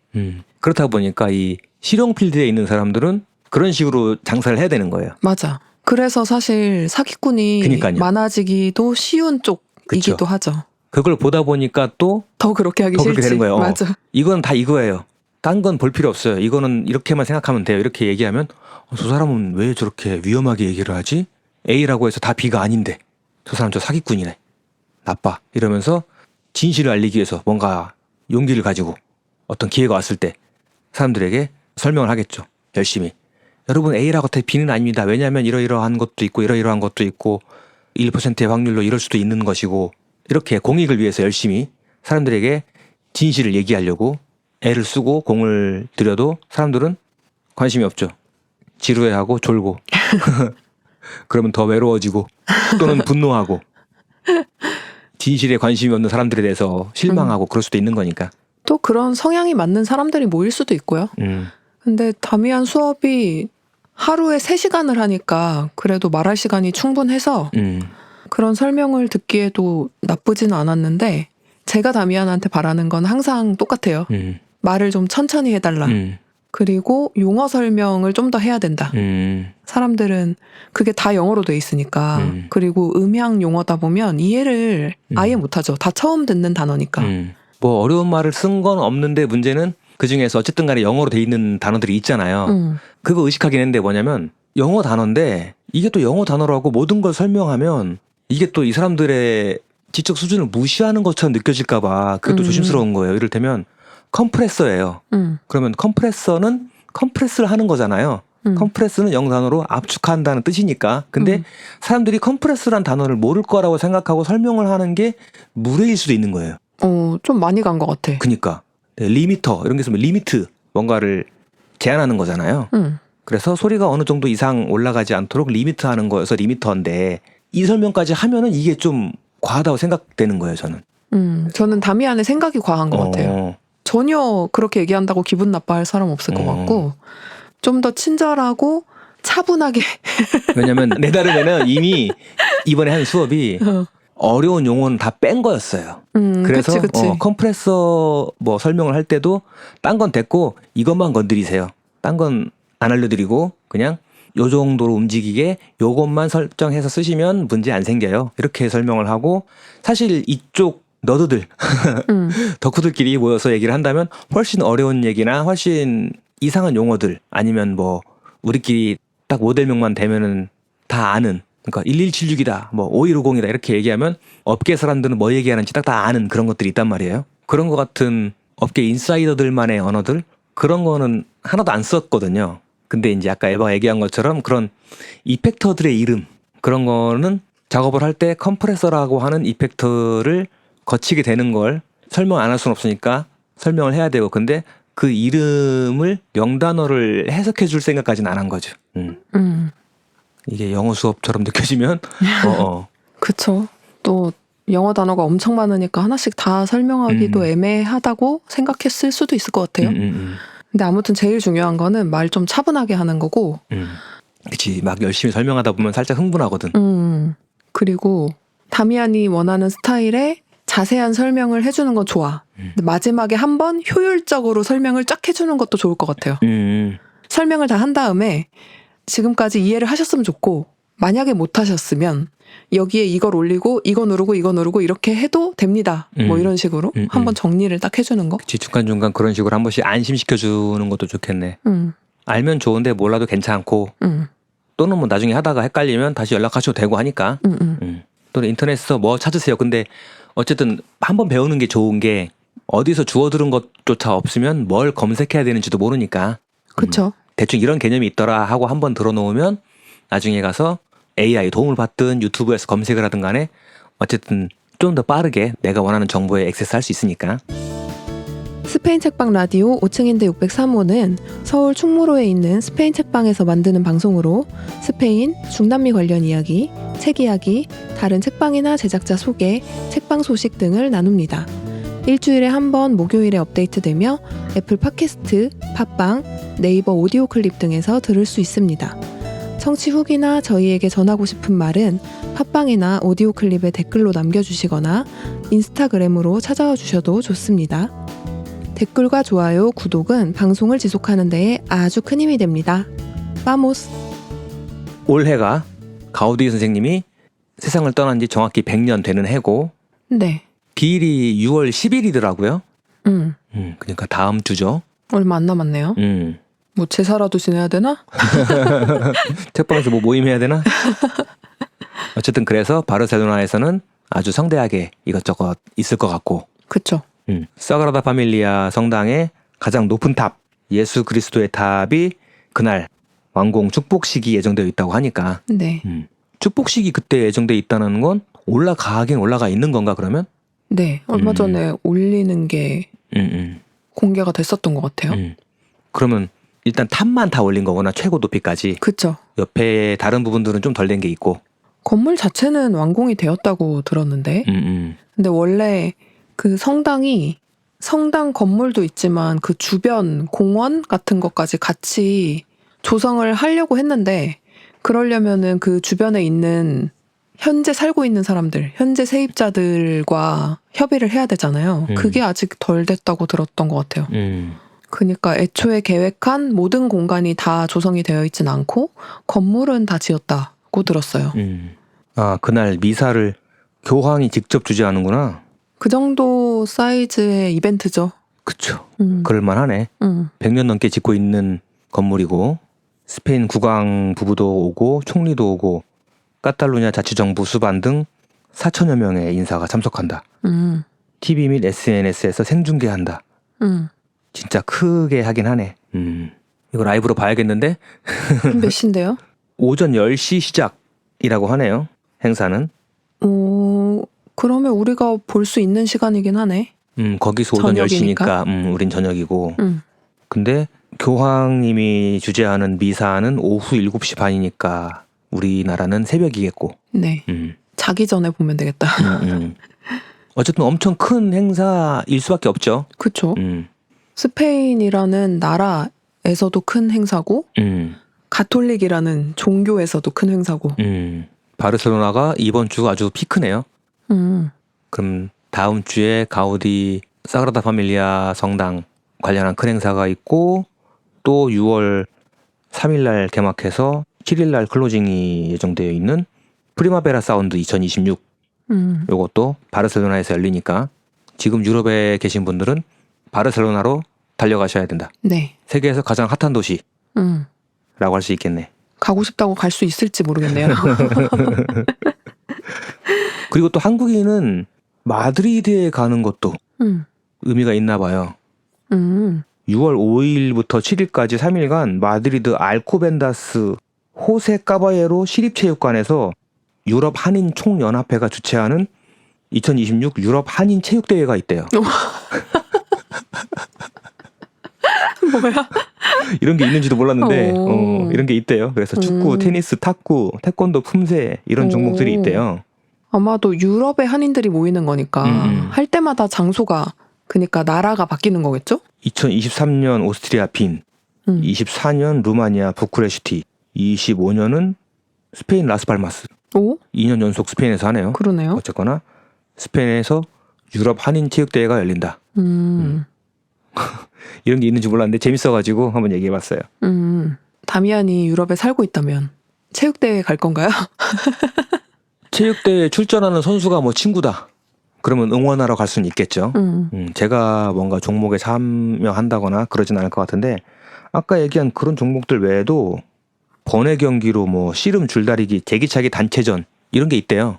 그렇다 보니까 이 실용 필드에 있는 사람들은 그런 식으로 장사를 해야 되는 거예요. 맞아. 그래서 사실 사기꾼이 그러니까요. 많아지기도 쉬운 쪽이기도 그쵸. 하죠. 그걸 보다 보니까 또 더 그렇게 하기 더 싫지. 그렇게 되는 거예요. 맞아. 이건 다 이거예요. 딴 건 볼 필요 없어요. 이거는 이렇게만 생각하면 돼요. 이렇게 얘기하면 저 사람은 왜 저렇게 위험하게 얘기를 하지? A라고 해서 다 B가 아닌데 저 사람 저 사기꾼이네. 나빠. 이러면서 진실을 알리기 위해서 뭔가 용기를 가지고 어떤 기회가 왔을 때 사람들에게 설명을 하겠죠. 열심히. 여러분 A라고 해 B는 아닙니다. 왜냐하면 이러이러한 것도 있고 이러이러한 것도 있고 1%의 확률로 이럴 수도 있는 것이고 이렇게 공익을 위해서 열심히 사람들에게 진실을 얘기하려고 애를 쓰고 공을 들여도 사람들은 관심이 없죠. 지루해하고 졸고 그러면 더 외로워지고 또는 분노하고 진실에 관심이 없는 사람들에 대해서 실망하고 그럴 수도 있는 거니까. 또 그런 성향이 맞는 사람들이 모일 수도 있고요. 근데 다미안 수업이 하루에 3시간을 하니까 그래도 말할 시간이 충분해서 그런 설명을 듣기에도 나쁘지는 않았는데 제가 다미안한테 바라는 건 항상 똑같아요. 말을 좀 천천히 해달라. 그리고 용어 설명을 좀 더 해야 된다. 사람들은 그게 다 영어로 돼 있으니까 그리고 음향 용어다 보면 이해를 아예 못하죠. 다 처음 듣는 단어니까. 뭐 어려운 말을 쓴 건 없는데 문제는 그중에서 어쨌든 간에 영어로 돼 있는 단어들이 있잖아요. 그거 의식하긴 했는데 뭐냐면 영어 단어인데 이게 또 영어 단어라고 모든 걸 설명하면 이게 또 이 사람들의 지적 수준을 무시하는 것처럼 느껴질까 봐 그것도 조심스러운 거예요. 이를테면 컴프레서예요. 그러면 컴프레서는 컴프레스를 하는 거잖아요. 컴프레스는 영어 단어로 압축한다는 뜻이니까. 근데 사람들이 컴프레스란 단어를 모를 거라고 생각하고 설명을 하는 게 무례일 수도 있는 거예요. 좀 많이 간 것 같아. 그니까 리미터 이런 게 있으면 리미트 뭔가를 제한하는 거잖아요. 그래서 소리가 어느 정도 이상 올라가지 않도록 리미트하는 거여서 리미터인데 이 설명까지 하면은 이게 좀 과하다고 생각되는 거예요. 저는 다미안의 생각이 과한 것 같아요. 전혀 그렇게 얘기한다고 기분 나빠할 사람 없을 것 같고 좀 더 친절하고 차분하게. 왜냐면 내 다름에는 이미 이번에 한 수업이 어려운 용어는 다 뺀 거였어요. 그래서 그치. 컴프레서 뭐 설명을 할 때도 딴 건 됐고 이것만 건드리세요. 딴 건 안 알려드리고 그냥 요 정도로 움직이게 요것만 설정해서 쓰시면 문제 안 생겨요. 이렇게 설명을 하고 사실 이쪽 너드들 덕후들끼리 모여서 얘기를 한다면 훨씬 어려운 얘기나 훨씬 이상한 용어들 아니면 뭐 우리끼리 딱 모델명만 되면은 다 아는 그러니까 1176이다 뭐 5150이다 이렇게 얘기하면 업계 사람들은 뭐 얘기하는지 딱 다 아는 그런 것들이 있단 말이에요. 그런 것 같은 업계 인사이더들만의 언어들 그런 거는 하나도 안 썼거든요. 근데 이제 아까 에바가 얘기한 것처럼 그런 이펙터들의 이름 그런 거는 작업을 할 때 컴프레서라고 하는 이펙터를 거치게 되는 걸 설명 안 할 수는 없으니까 설명을 해야 되고 근데 그 이름을 영단어를 해석해 줄 생각까지는 안 한 거죠. 이게 영어 수업처럼 느껴지면 그쵸. 또 영어 단어가 엄청 많으니까 하나씩 다 설명하기도 애매하다고 생각했을 수도 있을 것 같아요. 근데 아무튼 제일 중요한 거는 말 좀 차분하게 하는 거고 그치 막 열심히 설명하다 보면 살짝 흥분하거든. 그리고 다미안이 원하는 스타일의 자세한 설명을 해주는 건 좋아. 근데 마지막에 한번 효율적으로 설명을 쫙 해주는 것도 좋을 것 같아요. 설명을 다 한 다음에 지금까지 이해를 하셨으면 좋고 만약에 못 하셨으면 여기에 이걸 올리고 이거 누르고 이거 누르고 이렇게 해도 됩니다. 뭐 이런 식으로 한번 정리를 딱 해주는 거. 그치, 중간중간 그런 식으로 한 번씩 안심시켜주는 것도 좋겠네. 알면 좋은데 몰라도 괜찮고 또는 뭐 나중에 하다가 헷갈리면 다시 연락하셔도 되고 하니까. 또는 인터넷에서 뭐 찾으세요. 근데 어쨌든 한번 배우는 게 좋은 게 어디서 주워 들은 것조차 없으면 뭘 검색해야 되는지도 모르니까. 그렇죠. 대충 이런 개념이 있더라 하고 한번 들어놓으면 나중에 가서 AI 도움을 받든 유튜브에서 검색을 하든 간에 어쨌든 좀 더 빠르게 내가 원하는 정보에 액세스할 수 있으니까. 스페인 책방 라디오 5층인데 603호는 서울 충무로에 있는 스페인 책방에서 만드는 방송으로 스페인, 중남미 관련 이야기, 책 이야기, 다른 책방이나 제작자 소개, 책방 소식 등을 나눕니다. 일주일에 한 번 목요일에 업데이트되며 애플 팟캐스트, 팟빵, 네이버 오디오 클립 등에서 들을 수 있습니다. 청취 후기나 저희에게 전하고 싶은 말은 팟빵이나 오디오 클립에 댓글로 남겨주시거나 인스타그램으로 찾아와 주셔도 좋습니다. 댓글과 좋아요, 구독은 방송을 지속하는 데에 아주 큰 힘이 됩니다. 빠모스! 올해가 가우디 선생님이 세상을 떠난 지 정확히 100년 되는 해고 네. 기일이 6월 10일이더라고요. 그러니까 다음 주죠. 얼마 안 남았네요. 뭐 제사라도 지내야 되나? 책방에서 뭐 모임해야 되나? 어쨌든 그래서 바르셀로나에서는 아주 성대하게 이것저것 있을 것 같고. 그쵸. 사그라다 파밀리아 성당의 가장 높은 탑, 예수 그리스도의 탑이 그날 완공 축복식이 예정되어 있다고 하니까. 네. 축복식이 그때 예정되어 있다는 건 올라가긴 올라가 있는 건가 그러면? 네. 얼마 전에 올리는 게 공개가 됐었던 것 같아요. 그러면 일단 탑만 다 올린 거구나, 최고 높이까지. 그쵸. 옆에 다른 부분들은 좀 덜 된 게 있고. 건물 자체는 완공이 되었다고 들었는데 근데 원래 그 성당 건물도 있지만 그 주변 공원 같은 것까지 같이 조성을 하려고 했는데 그러려면은 그 주변에 있는 현재 살고 있는 사람들, 현재 세입자들과 협의를 해야 되잖아요. 그게 아직 덜 됐다고 들었던 것 같아요. 그러니까 애초에 계획한 모든 공간이 다 조성이 되어 있진 않고 건물은 다 지었다고 들었어요. 아, 그날 미사를 교황이 직접 주재하는구나. 그 정도 사이즈의 이벤트죠. 그쵸. 그럴만하네. 100년 넘게 짓고 있는 건물이고 스페인 국왕 부부도 오고 총리도 오고 카탈루냐 자치정부 수반 등 4천여 명의 인사가 참석한다. TV 및 SNS에서 생중계한다. 진짜 크게 하긴 하네. 이거 라이브로 봐야겠는데? 몇 시인데요? 오전 10시 시작이라고 하네요. 행사는. 그러면 우리가 볼 수 있는 시간이긴 하네. 거기서 오전 저녁이니까. 10시니까 우린 저녁이고. 근데 교황님이 주재하는 미사는 오후 7시 반이니까 우리나라는 새벽이겠고. 네. 자기 전에 보면 되겠다. 어쨌든 엄청 큰 행사일 수밖에 없죠. 그쵸. 스페인이라는 나라에서도 큰 행사고 가톨릭이라는 종교에서도 큰 행사고. 바르셀로나가 이번 주 아주 피크네요. 그럼 다음 주에 가우디 사그라다 파밀리아 성당 관련한 큰 행사가 있고 또 6월 3일날 개막해서 7일날 클로징이 예정되어 있는 프리마베라 사운드 2026 요것도 바르셀로나에서 열리니까 지금 유럽에 계신 분들은 바르셀로나로 달려가셔야 된다. 네. 세계에서 가장 핫한 도시라고 할 수 있겠네. 가고 싶다고 갈 수 있을지 모르겠네요. 그리고 또 한국인은 마드리드에 가는 것도 의미가 있나 봐요. 6월 5일부터 7일까지 3일간 마드리드 알코벤다스 호세 까바예로 시립체육관에서 유럽 한인 총연합회가 주최하는 2026 유럽 한인 체육대회가 있대요. 뭐야? 이런 게 있는지도 몰랐는데 이런 게 있대요. 그래서 축구, 테니스, 탁구, 태권도, 품새 이런 종목들이 있대요. 아마도 유럽의 한인들이 모이는 거니까 할 때마다 장소가 그러니까 나라가 바뀌는 거겠죠? 2023년 오스트리아 빈, 24년 루마니아 부쿠레슈티, 25년은 스페인 라스팔마스. 오? 2년 연속 스페인에서 하네요. 그러네요. 어쨌거나 스페인에서 유럽 한인 체육대회가 열린다. 이런 게 있는지 몰랐는데 재밌어가지고 한번 얘기해봤어요. 다미안이 유럽에 살고 있다면 체육대회 갈 건가요? 체육대회에 출전하는 선수가 뭐 친구다. 그러면 응원하러 갈 수는 있겠죠. 제가 뭔가 종목에 참여한다거나 그러진 않을 것 같은데 아까 얘기한 그런 종목들 외에도 번외 경기로 뭐 씨름, 줄다리기, 제기차기, 단체전 이런 게 있대요.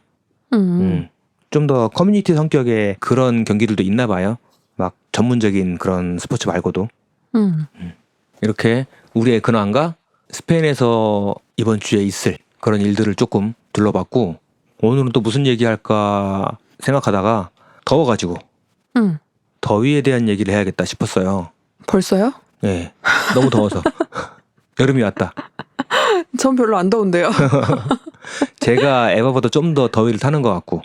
좀 더 커뮤니티 성격의 그런 경기들도 있나 봐요. 막 전문적인 그런 스포츠 말고도. 이렇게 우리의 근황과 스페인에서 이번 주에 있을 그런 일들을 조금 둘러봤고 오늘은 또 무슨 얘기할까 생각하다가 더워가지고 더위에 대한 얘기를 해야겠다 싶었어요. 벌써요? 예, 너무 더워서 여름이 왔다. 전 별로 안 더운데요. 제가 에바보다 좀 더 더위를 타는 것 같고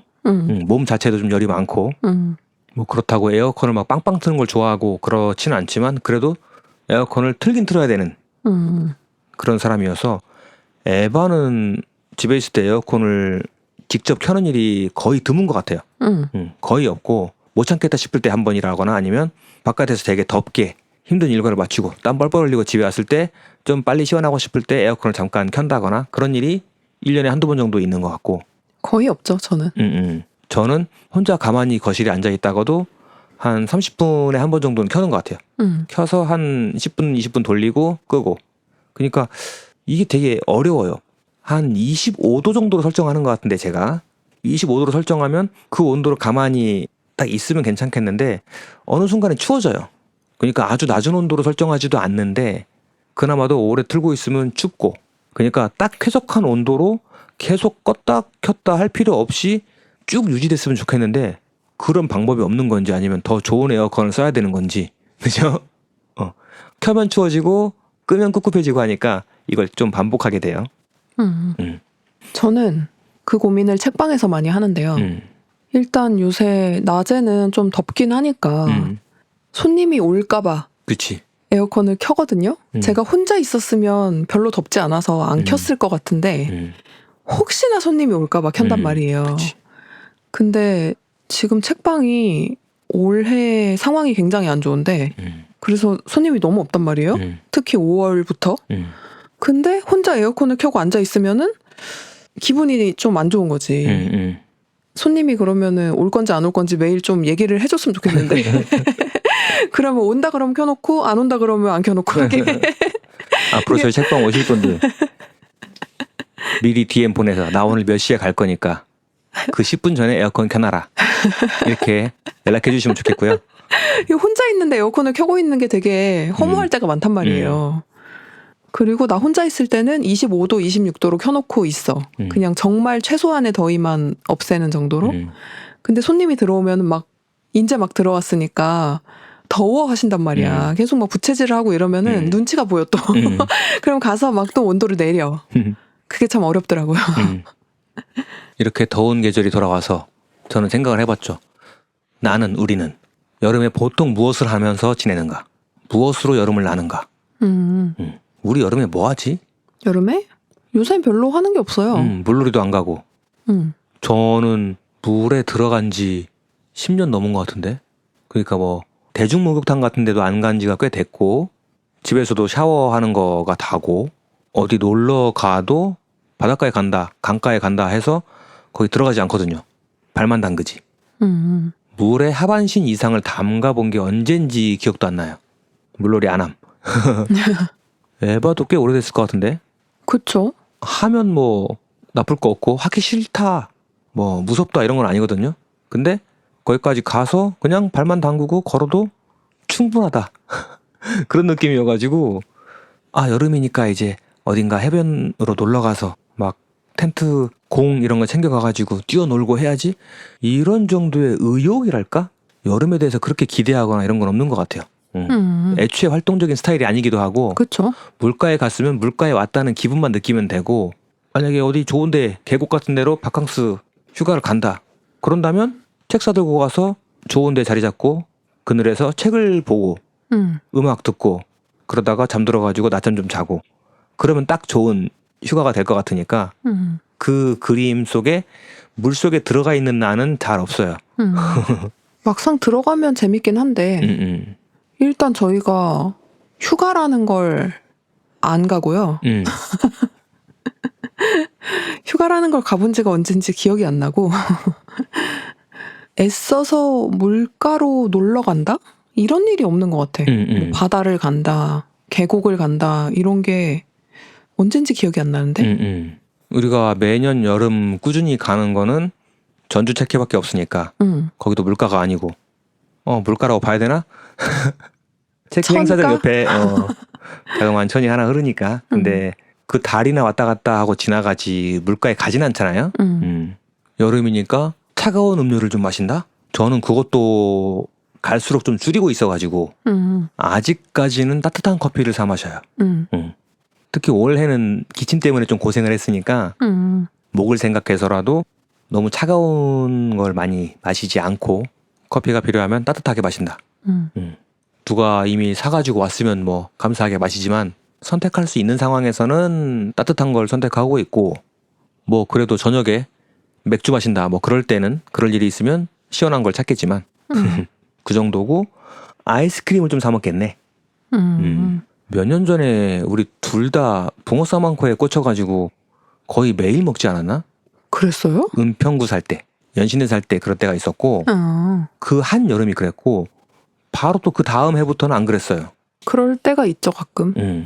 몸 자체도 좀 열이 많고 뭐 그렇다고 에어컨을 막 빵빵 트는 걸 좋아하고 그렇지는 않지만 그래도 에어컨을 틀긴 틀어야 되는 그런 사람이어서 에바는 집에 있을 때 에어컨을 직접 켜는 일이 거의 드문 것 같아요. 거의 없고 못 참겠다 싶을 때 한 번이라거나 아니면 바깥에서 되게 덥게 힘든 일과를 마치고 땀 뻘뻘 흘리고 집에 왔을 때 좀 빨리 시원하고 싶을 때 에어컨을 잠깐 켠다거나 그런 일이 1년에 한두 번 정도 있는 것 같고 거의 없죠, 저는. 저는 혼자 가만히 거실에 앉아 있다가도 한 30분에 한 번 정도는 켜는 것 같아요. 켜서 한 10분, 20분 돌리고 끄고. 그러니까 이게 되게 어려워요. 한 25도 정도로 설정하는 것 같은데 제가 25도로 설정하면 그 온도로 가만히 딱 있으면 괜찮겠는데 어느 순간에 추워져요. 그러니까 아주 낮은 온도로 설정하지도 않는데 그나마도 오래 틀고 있으면 춥고 그러니까 딱 쾌적한 온도로 계속 껐다 켰다 할 필요 없이 쭉 유지됐으면 좋겠는데 그런 방법이 없는 건지 아니면 더 좋은 에어컨을 써야 되는 건지 그죠? 켜면 추워지고 끄면 꿉꿉해지고 하니까 이걸 좀 반복하게 돼요. 저는 그 고민을 책방에서 많이 하는데요. 일단 요새 낮에는 좀 덥긴 하니까 손님이 올까봐 그치. 에어컨을 켜거든요. 제가 혼자 있었으면 별로 덥지 않아서 안 켰을 것 같은데 혹시나 손님이 올까봐 켠단 말이에요. 그치. 근데 지금 책방이 올해 상황이 굉장히 안 좋은데 그래서 손님이 너무 없단 말이에요. 특히 5월부터. 근데 혼자 에어컨을 켜고 앉아 있으면은 기분이 좀 안 좋은 거지. 손님이 그러면은 올 건지 안 올 건지 매일 좀 얘기를 해줬으면 좋겠는데. 그러면 온다 그러면 켜놓고 안 온다 그러면 안 켜놓고 하게. 앞으로 저희 책방 오실 분들 미리 DM 보내서 나 오늘 몇 시에 갈 거니까 그 10분 전에 에어컨 켜놔라 이렇게 연락해 주시면 좋겠고요. 혼자 있는데 에어컨을 켜고 있는 게 되게 허무할 때가 많단 말이에요. 그리고 나 혼자 있을 때는 25도, 26도로 켜놓고 있어. 그냥 정말 최소한의 더위만 없애는 정도로. 근데 손님이 들어오면 막 이제 막 들어왔으니까 더워 하신단 말이야. 계속 막 부채질을 하고 이러면은 눈치가 보여 또. 그럼 가서 막 또 온도를 내려. 그게 참 어렵더라고요. 이렇게 더운 계절이 돌아와서 저는 생각을 해봤죠. 우리는 여름에 보통 무엇을 하면서 지내는가? 무엇으로 여름을 나는가? 우리 여름에 뭐 하지? 여름에? 요새는 별로 하는 게 없어요. 물놀이도 안 가고. 저는 물에 들어간 지 10년 넘은 것 같은데. 그러니까 뭐 대중목욕탕 같은 데도 안 간 지가 꽤 됐고 집에서도 샤워하는 거가 다고 어디 놀러 가도 바닷가에 간다, 강가에 간다 해서 거기 들어가지 않거든요. 발만 담그지. 물에 하반신 이상을 담가 본 게 언젠지 기억도 안 나요. 물놀이 안 함. 에바도 꽤 오래됐을 것 같은데. 그쵸? 하면 뭐 나쁠 거 없고 하기 싫다, 뭐 무섭다 이런 건 아니거든요. 근데 거기까지 가서 그냥 발만 담그고 걸어도 충분하다. 그런 느낌이어가지고 여름이니까 이제 어딘가 해변으로 놀러 가서 막 텐트 공 이런 거 챙겨가가지고 뛰어놀고 해야지 이런 정도의 의욕이랄까? 여름에 대해서 그렇게 기대하거나 이런 건 없는 것 같아요. 애초에 활동적인 스타일이 아니기도 하고 그쵸? 물가에 갔으면 물가에 왔다는 기분만 느끼면 되고 만약에 어디 좋은데 계곡 같은 데로 바캉스 휴가를 간다 그런다면 책 사들고 가서 좋은데 자리 잡고 그늘에서 책을 보고 음악 듣고 그러다가 잠들어가지고 낮잠 좀 자고 그러면 딱 좋은 휴가가 될 것 같으니까 그 그림 속에 물 속에 들어가 있는 나는 잘 없어요. 막상 들어가면 재밌긴 한데 일단 저희가 휴가라는 걸 안 가고요. 휴가라는 걸 가본 지가 언젠지 기억이 안 나고 애써서 물가로 놀러 간다? 이런 일이 없는 것 같아. 뭐 바다를 간다, 계곡을 간다 이런 게 언젠지 기억이 안 나는데 우리가 매년 여름 꾸준히 가는 거는 전주 체케밖에 없으니까 거기도 물가가 아니고 물가라고 봐야 되나? 체케 행사들 천가? 옆에 자그마한 천이 하나 흐르니까 근데 그 다리나 왔다 갔다 하고 지나가지 물가에 가진 않잖아요. 여름이니까 차가운 음료를 좀 마신다? 저는 그것도 갈수록 좀 줄이고 있어가지고 아직까지는 따뜻한 커피를 사 마셔요. 특히 올해는 기침 때문에 좀 고생을 했으니까 목을 생각해서라도 너무 차가운 걸 많이 마시지 않고 커피가 필요하면 따뜻하게 마신다. 누가 이미 사가지고 왔으면 뭐 감사하게 마시지만 선택할 수 있는 상황에서는 따뜻한 걸 선택하고 있고 뭐 그래도 저녁에 맥주 마신다 뭐 그럴 때는 그럴 일이 있으면 시원한 걸 찾겠지만 그 정도고 아이스크림을 좀 사 먹겠네. 몇 년 전에 우리 둘 다 붕어 싸만코에 꽂혀가지고 거의 매일 먹지 않았나? 그랬어요? 은평구 살 때, 연신내 살 때 그럴 때가 있었고 그 한 여름이 그랬고 바로 또 그 다음 해부터는 안 그랬어요. 그럴 때가 있죠 가끔.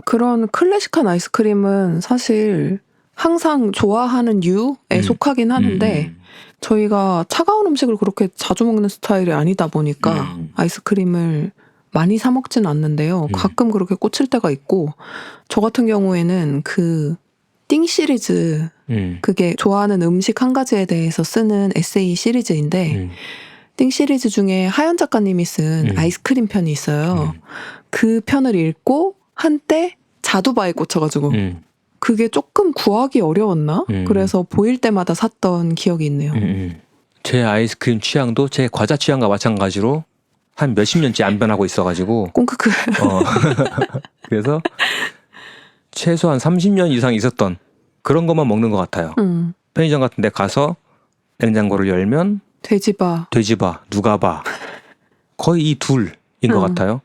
그런 클래식한 아이스크림은 사실 항상 좋아하는 류에 속하긴 하는데 저희가 차가운 음식을 그렇게 자주 먹는 스타일이 아니다 보니까 아이스크림을 많이 사 먹진 않는데요. 가끔 그렇게 꽂힐 때가 있고 저 같은 경우에는 그 띵 시리즈 그게 좋아하는 음식 한 가지에 대해서 쓰는 에세이 시리즈인데 띵 시리즈 중에 하연 작가님이 쓴 아이스크림 편이 있어요. 그 편을 읽고 한때 자두바에 꽂혀가지고 그게 조금 구하기 어려웠나? 그래서 보일 때마다 샀던 기억이 있네요. 제 아이스크림 취향도 제 과자 취향과 마찬가지로 한 몇십 년째 안 변하고 있어가지고 꽁크크. 그래서 최소한 30년 이상 있었던 그런 것만 먹는 것 같아요. 편의점 같은 데 가서 냉장고를 열면 돼지바, 누가바 거의 이 둘인 것 같아요.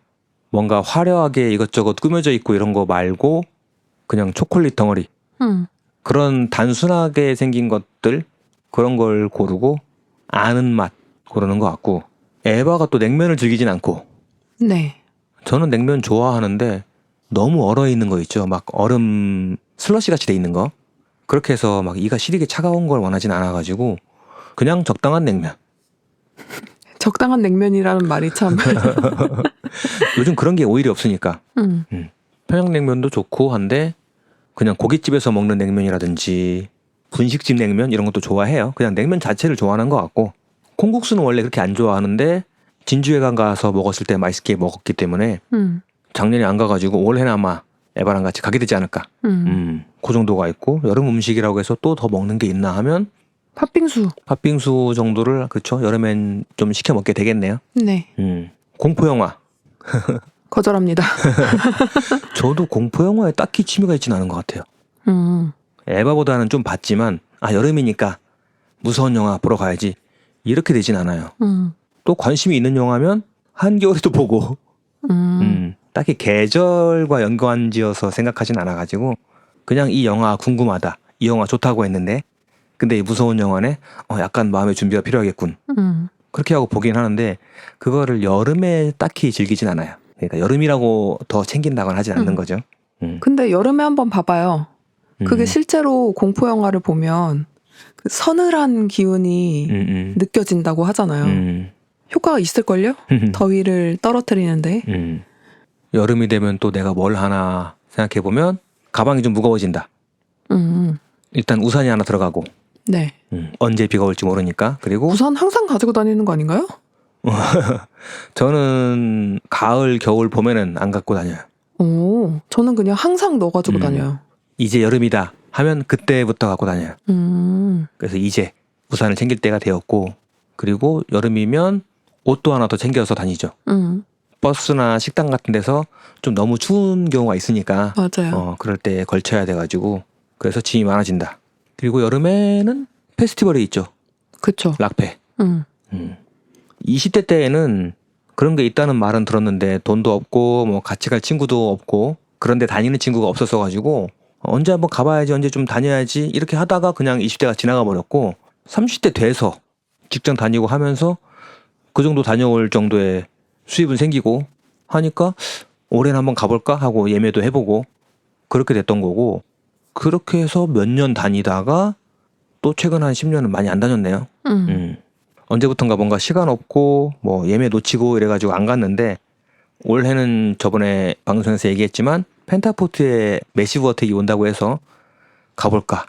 뭔가 화려하게 이것저것 꾸며져 있고 이런 거 말고 그냥 초콜릿 덩어리 그런 단순하게 생긴 것들 그런 걸 고르고 아는 맛 고르는 것 같고 에바가 또 냉면을 즐기진 않고 네. 저는 냉면 좋아하는데 너무 얼어있는 거 있죠. 막 얼음 슬러시 같이 돼 있는 거 그렇게 해서 막 이가 시리게 차가운 걸 원하진 않아가지고 그냥 적당한 냉면. 적당한 냉면이라는 말이 참. 요즘 그런 게 오히려 없으니까. 평양냉면도 좋고 한데 그냥 고깃집에서 먹는 냉면이라든지 분식집 냉면 이런 것도 좋아해요. 그냥 냉면 자체를 좋아하는 것 같고 콩국수는 원래 그렇게 안 좋아하는데 진주회관 가서 먹었을 때 맛있게 먹었기 때문에 작년에 안 가가지고 올해는 아마 에바랑 같이 가게 되지 않을까. 그 정도가 있고 여름 음식이라고 해서 또 더 먹는 게 있나 하면 팥빙수 정도를 그쵸 여름엔 좀 시켜 먹게 되겠네요. 네. 공포 영화. 거절합니다. 저도 공포 영화에 딱히 취미가 있지는 않은 것 같아요. 에바보다는 좀 봤지만 여름이니까 무서운 영화 보러 가야지 이렇게 되진 않아요. 또 관심이 있는 영화면 한겨울에도 보고 딱히 계절과 연관지어서 생각하진 않아가지고 그냥 이 영화 궁금하다 이 영화 좋다고 했는데 근데 이 무서운 영화네 약간 마음의 준비가 필요하겠군 그렇게 하고 보긴 하는데 그거를 여름에 딱히 즐기진 않아요. 그러니까 여름이라고 더 챙긴다거나 하진 않는 거죠. 근데 여름에 한번 봐봐요. 그게 실제로 공포 영화를 보면 그 서늘한 기운이 느껴진다고 하잖아요. 효과가 있을걸요? 더위를 떨어뜨리는데. 여름이 되면 또 내가 뭘 하나 생각해보면 가방이 좀 무거워진다. 일단 우산이 하나 들어가고 네. 언제 비가 올지 모르니까. 그리고 우산 항상 가지고 다니는 거 아닌가요? 저는 가을, 겨울, 봄에는 안 갖고 다녀요. 오, 저는 그냥 항상 넣어가지고 다녀요. 이제 여름이다 하면 그때부터 갖고 다녀요. 그래서 이제 우산을 챙길 때가 되었고 그리고 여름이면 옷도 하나 더 챙겨서 다니죠. 버스나 식당 같은 데서 좀 너무 추운 경우가 있으니까 맞아요. 그럴 때 걸쳐야 돼가지고 그래서 짐이 많아진다. 그리고 여름에는 페스티벌이 있죠. 그쵸. 락페. 20대 때에는 그런 게 있다는 말은 들었는데 돈도 없고 뭐 같이 갈 친구도 없고 그런데 다니는 친구가 없었어가지고 언제 한번 가봐야지, 언제 좀 다녀야지 이렇게 하다가 그냥 20대가 지나가 버렸고 30대 돼서 직장 다니고 하면서 그 정도 다녀올 정도의 수입은 생기고 하니까 올해는 한번 가볼까 하고 예매도 해보고 그렇게 됐던 거고, 그렇게 해서 몇 년 다니다가 또 최근 한 10년은 많이 안 다녔네요. 언제부턴가 뭔가 시간 없고 뭐 예매 놓치고 이래가지고 안 갔는데, 올해는 저번에 방송에서 얘기했지만 펜타포트에 매시브 어택이 온다고 해서 가볼까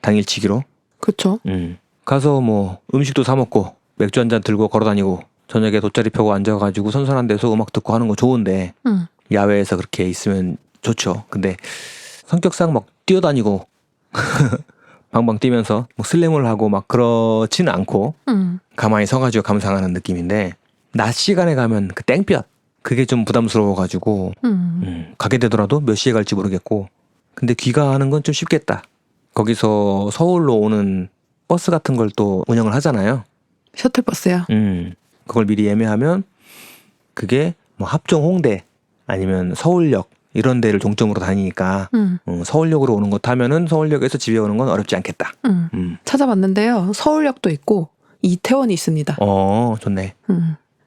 당일치기로. 그쵸. 가서 뭐 음식도 사 먹고 맥주 한 잔 들고 걸어다니고 저녁에 돗자리 펴고 앉아가지고 선선한 데서 음악 듣고 하는 거 좋은데 야외에서 그렇게 있으면 좋죠. 근데 성격상 막 뛰어다니고 방방 뛰면서 뭐 슬램을 하고 막 그렇지는 않고 가만히 서가지고 감상하는 느낌인데, 낮 시간에 가면 그 땡볕 그게 좀 부담스러워가지고 가게 되더라도 몇 시에 갈지 모르겠고, 근데 귀가하는 건 좀 쉽겠다. 거기서 서울로 오는 버스 같은 걸 또 운영을 하잖아요. 셔틀버스요. 그걸 미리 예매하면 그게 뭐 합정 홍대 아니면 서울역 이런 데를 종점으로 다니니까 서울역으로 오는 거 타면은 서울역에서 집에 오는 건 어렵지 않겠다. 찾아봤는데요. 서울역도 있고 이태원이 있습니다. 좋네.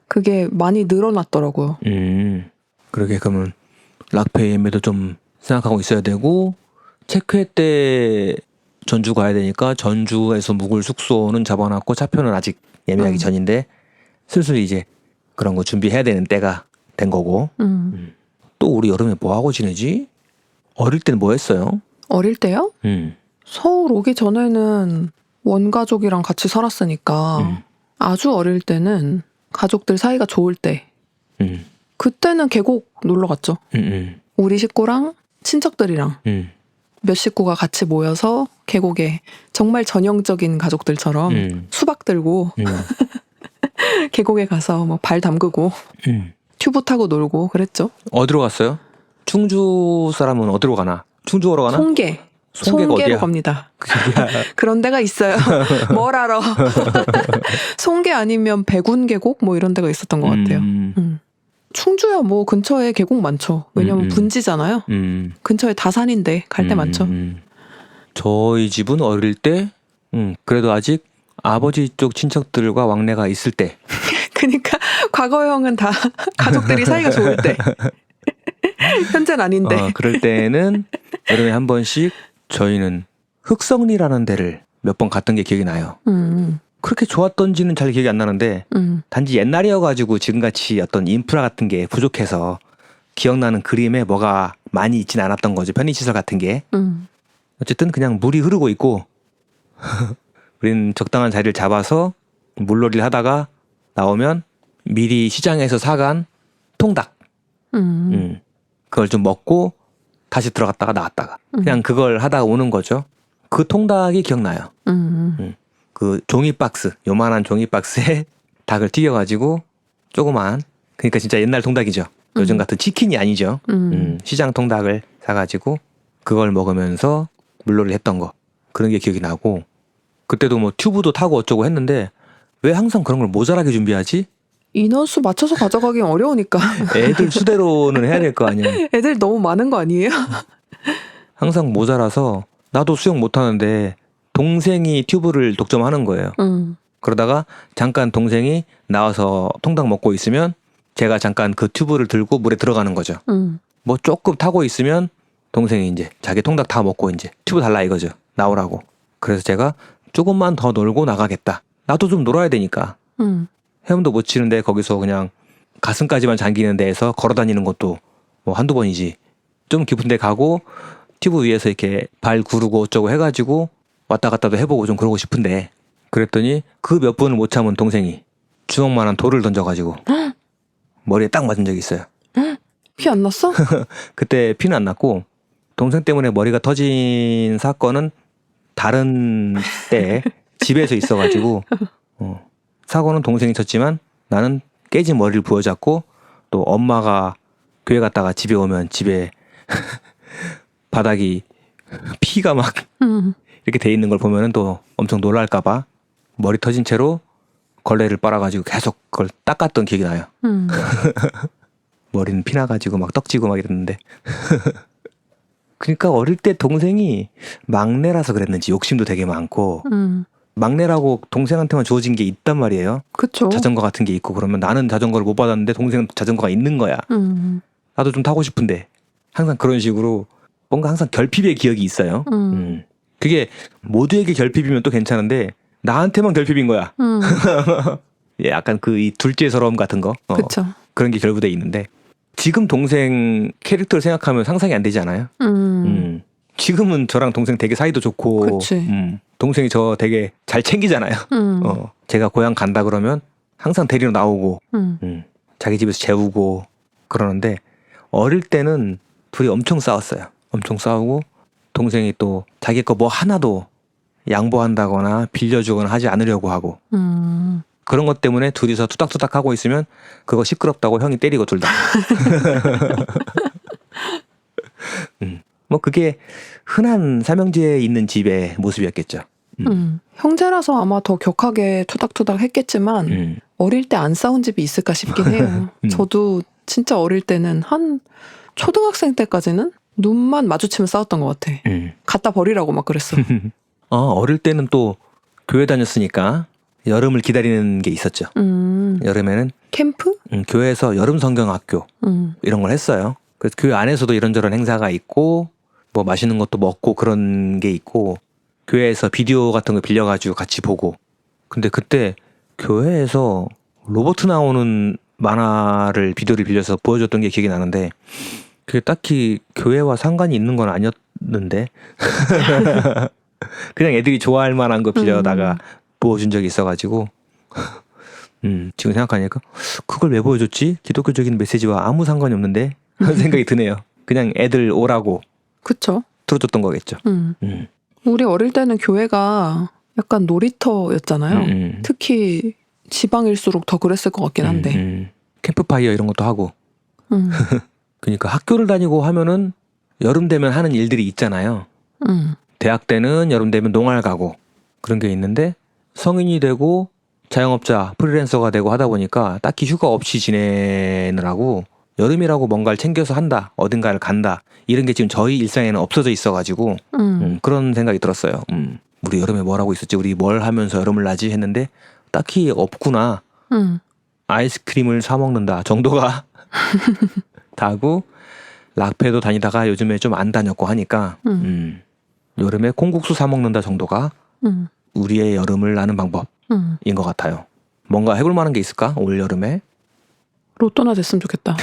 그게 많이 늘어났더라고요. 그러게, 그러면 락페 예매도 좀 생각하고 있어야 되고, 체크회 때 전주 가야 되니까 전주에서 묵을 숙소는 잡아놨고 차표는 아직 예매하기 전인데 슬슬 이제 그런 거 준비해야 되는 때가 된 거고. 또 우리 여름에 뭐 하고 지내지? 어릴 때는 뭐 했어요? 어릴 때요? 서울 오기 전에는 원가족이랑 같이 살았으니까 아주 어릴 때는 가족들 사이가 좋을 때 그때는 계곡 놀러 갔죠. 우리 식구랑 친척들이랑 몇 식구가 같이 모여서 계곡에 정말 전형적인 가족들처럼 수박 들고 계곡에 가서 뭐 발 담그고 튜브 타고 놀고 그랬죠. 어디로 갔어요? 충주 사람은 어디로 가나? 충주 가러 가나? 송계로 어디야? 갑니다. 그런 데가 있어요. 뭘 알아. 송계 아니면 백운 계곡 뭐 이런 데가 있었던 것 같아요. 충주야 뭐 근처에 계곡 많죠. 왜냐면 분지잖아요. 근처에 다 산인데 갈 데 많죠. 저희 집은 어릴 때 그래도 아직 아버지 쪽 친척들과 왕래가 있을 때. 그러니까 과거형은 다 가족들이 사이가 좋을 때. 현재는 아닌데. 그럴 때는 여름에 한 번씩 저희는 흑성리라는 데를 몇 번 갔던 게 기억이 나요. 그렇게 좋았던지는 잘 기억이 안 나는데 단지 옛날이어가지고 지금같이 어떤 인프라 같은 게 부족해서 기억나는 그림에 뭐가 많이 있진 않았던 거죠. 편의시설 같은 게. 어쨌든 그냥 물이 흐르고 있고 우리는 적당한 자리를 잡아서 물놀이를 하다가 나오면 미리 시장에서 사간 통닭 그걸 좀 먹고 다시 들어갔다가 나왔다가 그냥 그걸 하다가 오는 거죠. 그 통닭이 기억나요. 그 종이 박스, 요만한 종이 박스에 닭을 튀겨가지고 조그만, 그러니까 진짜 옛날 통닭이죠. 요즘 같은 치킨이 아니죠. 시장 통닭을 사가지고 그걸 먹으면서 물놀이를 했던 거, 그런 게 기억이 나고, 그때도 뭐 튜브도 타고 어쩌고 했는데 왜 항상 그런 걸 모자라게 준비하지? 인원수 맞춰서 가져가긴 어려우니까. 애들 수대로는 해야 될 거 아니에요. 애들 너무 많은 거 아니에요? 항상 모자라서 나도 수영 못하는데 동생이 튜브를 독점하는 거예요. 그러다가 잠깐 동생이 나와서 통닭 먹고 있으면 제가 잠깐 그 튜브를 들고 물에 들어가는 거죠. 뭐 조금 타고 있으면 동생이 이제 자기 통닭 다 먹고 이제 튜브 달라 이거죠. 나오라고. 그래서 제가 조금만 더 놀고 나가겠다. 나도 좀 놀아야 되니까. 헤엄도 못 치는데 거기서 그냥 가슴까지만 잠기는 데에서 걸어다니는 것도 뭐 한두 번이지. 좀 깊은 데 가고 튜브 위에서 이렇게 발 구르고 어쩌고 해가지고 왔다 갔다도 해보고 좀 그러고 싶은데, 그랬더니 그 몇 분을 못 참은 동생이 주먹만한 돌을 던져가지고 머리에 딱 맞은 적이 있어요. 피 안 났어? 그때 피는 안 났고, 동생 때문에 머리가 터진 사건은 다른 때에 집에서 있어가지고 사고는 동생이 쳤지만 나는 깨진 머리를 부여잡고, 또 엄마가 교회 갔다가 집에 오면 집에 바닥이 피가 막 이렇게 돼 있는 걸 보면은 또 엄청 놀랄까봐 머리 터진 채로 걸레를 빨아가지고 계속 그걸 닦았던 기억이 나요. 머리는 피나가지고 막 떡지고 막 이랬는데. 그러니까 어릴 때 동생이 막내라서 그랬는지 욕심도 되게 많고 막내라고 동생한테만 주어진 게 있단 말이에요. 그쵸. 자전거 같은 게 있고 그러면 나는 자전거를 못 받았는데 동생은 자전거가 있는 거야. 나도 좀 타고 싶은데 항상 그런 식으로 뭔가 항상 결핍의 기억이 있어요. 그게 모두에게 결핍이면 또 괜찮은데 나한테만 결핍인 거야. 예, 약간 그 이 둘째 서러움 같은 거. 그쵸. 그런 게 결부돼 있는데 지금 동생 캐릭터를 생각하면 상상이 안 되지 않아요? 지금은 저랑 동생 되게 사이도 좋고 동생이 저 되게 잘 챙기잖아요. 제가 고향 간다 그러면 항상 데리러 나오고 자기 집에서 재우고 그러는데 어릴 때는 둘이 엄청 싸웠어요. 엄청 싸우고 동생이 또 자기 거 뭐 하나도 양보한다거나 빌려주거나 하지 않으려고 하고 그런 것 때문에 둘이서 투닥투닥 하고 있으면 그거 시끄럽다고 형이 때리고 둘 다. 뭐 그게 흔한 삼형제에 있는 집의 모습이었겠죠. 형제라서 아마 더 격하게 투닥투닥 했겠지만 어릴 때 안 싸운 집이 있을까 싶긴 해요. 저도 진짜 어릴 때는 한 초등학생 때까지는 눈만 마주치면 싸웠던 것 같아. 갖다 버리라고 막 그랬어. 어릴 때는 또 교회 다녔으니까 여름을 기다리는 게 있었죠. 여름에는 캠프? 교회에서 여름 성경학교 이런 걸 했어요. 그래서 교회 안에서도 이런저런 행사가 있고 뭐 맛있는 것도 먹고 그런 게 있고 교회에서 비디오 같은 거 빌려가지고 같이 보고. 근데 그때 교회에서 로버트 나오는 만화를 비디오를 빌려서 보여줬던 게 기억이 나는데 그게 딱히 교회와 상관이 있는 건 아니었는데 그냥 애들이 좋아할 만한 거 빌려다가 보여준 적이 있어가지고 지금 생각하니까 그걸 왜 보여줬지? 기독교적인 메시지와 아무 상관이 없는데 그런 생각이 드네요. 그냥 애들 오라고 그쵸. 틀어줬던 거겠죠. 우리 어릴 때는 교회가 약간 놀이터였잖아요. 특히 지방일수록 더 그랬을 것 같긴 한데. 캠프파이어 이런 것도 하고. 그러니까 학교를 다니고 하면은 여름 되면 하는 일들이 있잖아요. 대학 때는 여름 되면 농활 가고 그런 게 있는데 성인이 되고 자영업자 프리랜서가 되고 하다 보니까 딱히 휴가 없이 지내느라고 여름이라고 뭔가를 챙겨서 한다 어딘가를 간다 이런 게 지금 저희 일상에는 없어져 있어가지고 그런 생각이 들었어요. 우리 여름에 뭘 하고 있었지? 우리 뭘 하면서 여름을 나지? 했는데 딱히 없구나. 아이스크림을 사 먹는다 정도가 다고 락페도 다니다가 요즘에 좀 안 다녔고 하니까 여름에 콩국수 사 먹는다 정도가 우리의 여름을 나는 방법인 것 같아요. 뭔가 해볼 만한 게 있을까? 올 여름에? 로또나 됐으면 좋겠다.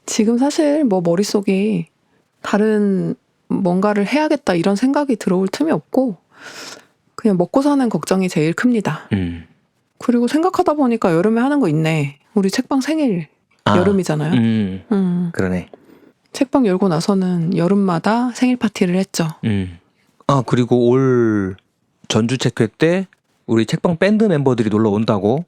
지금 사실 뭐 머릿속에 다른 뭔가를 해야겠다 이런 생각이 들어올 틈이 없고 그냥 먹고 사는 걱정이 제일 큽니다. 그리고 생각하다 보니까 여름에 하는 거 있네. 우리 책방 생일 여름이잖아요. 그러네. 책방 열고 나서는 여름마다 생일 파티를 했죠. 그리고 올 전주 책회 때 우리 책방 밴드 멤버들이 놀러 온다고.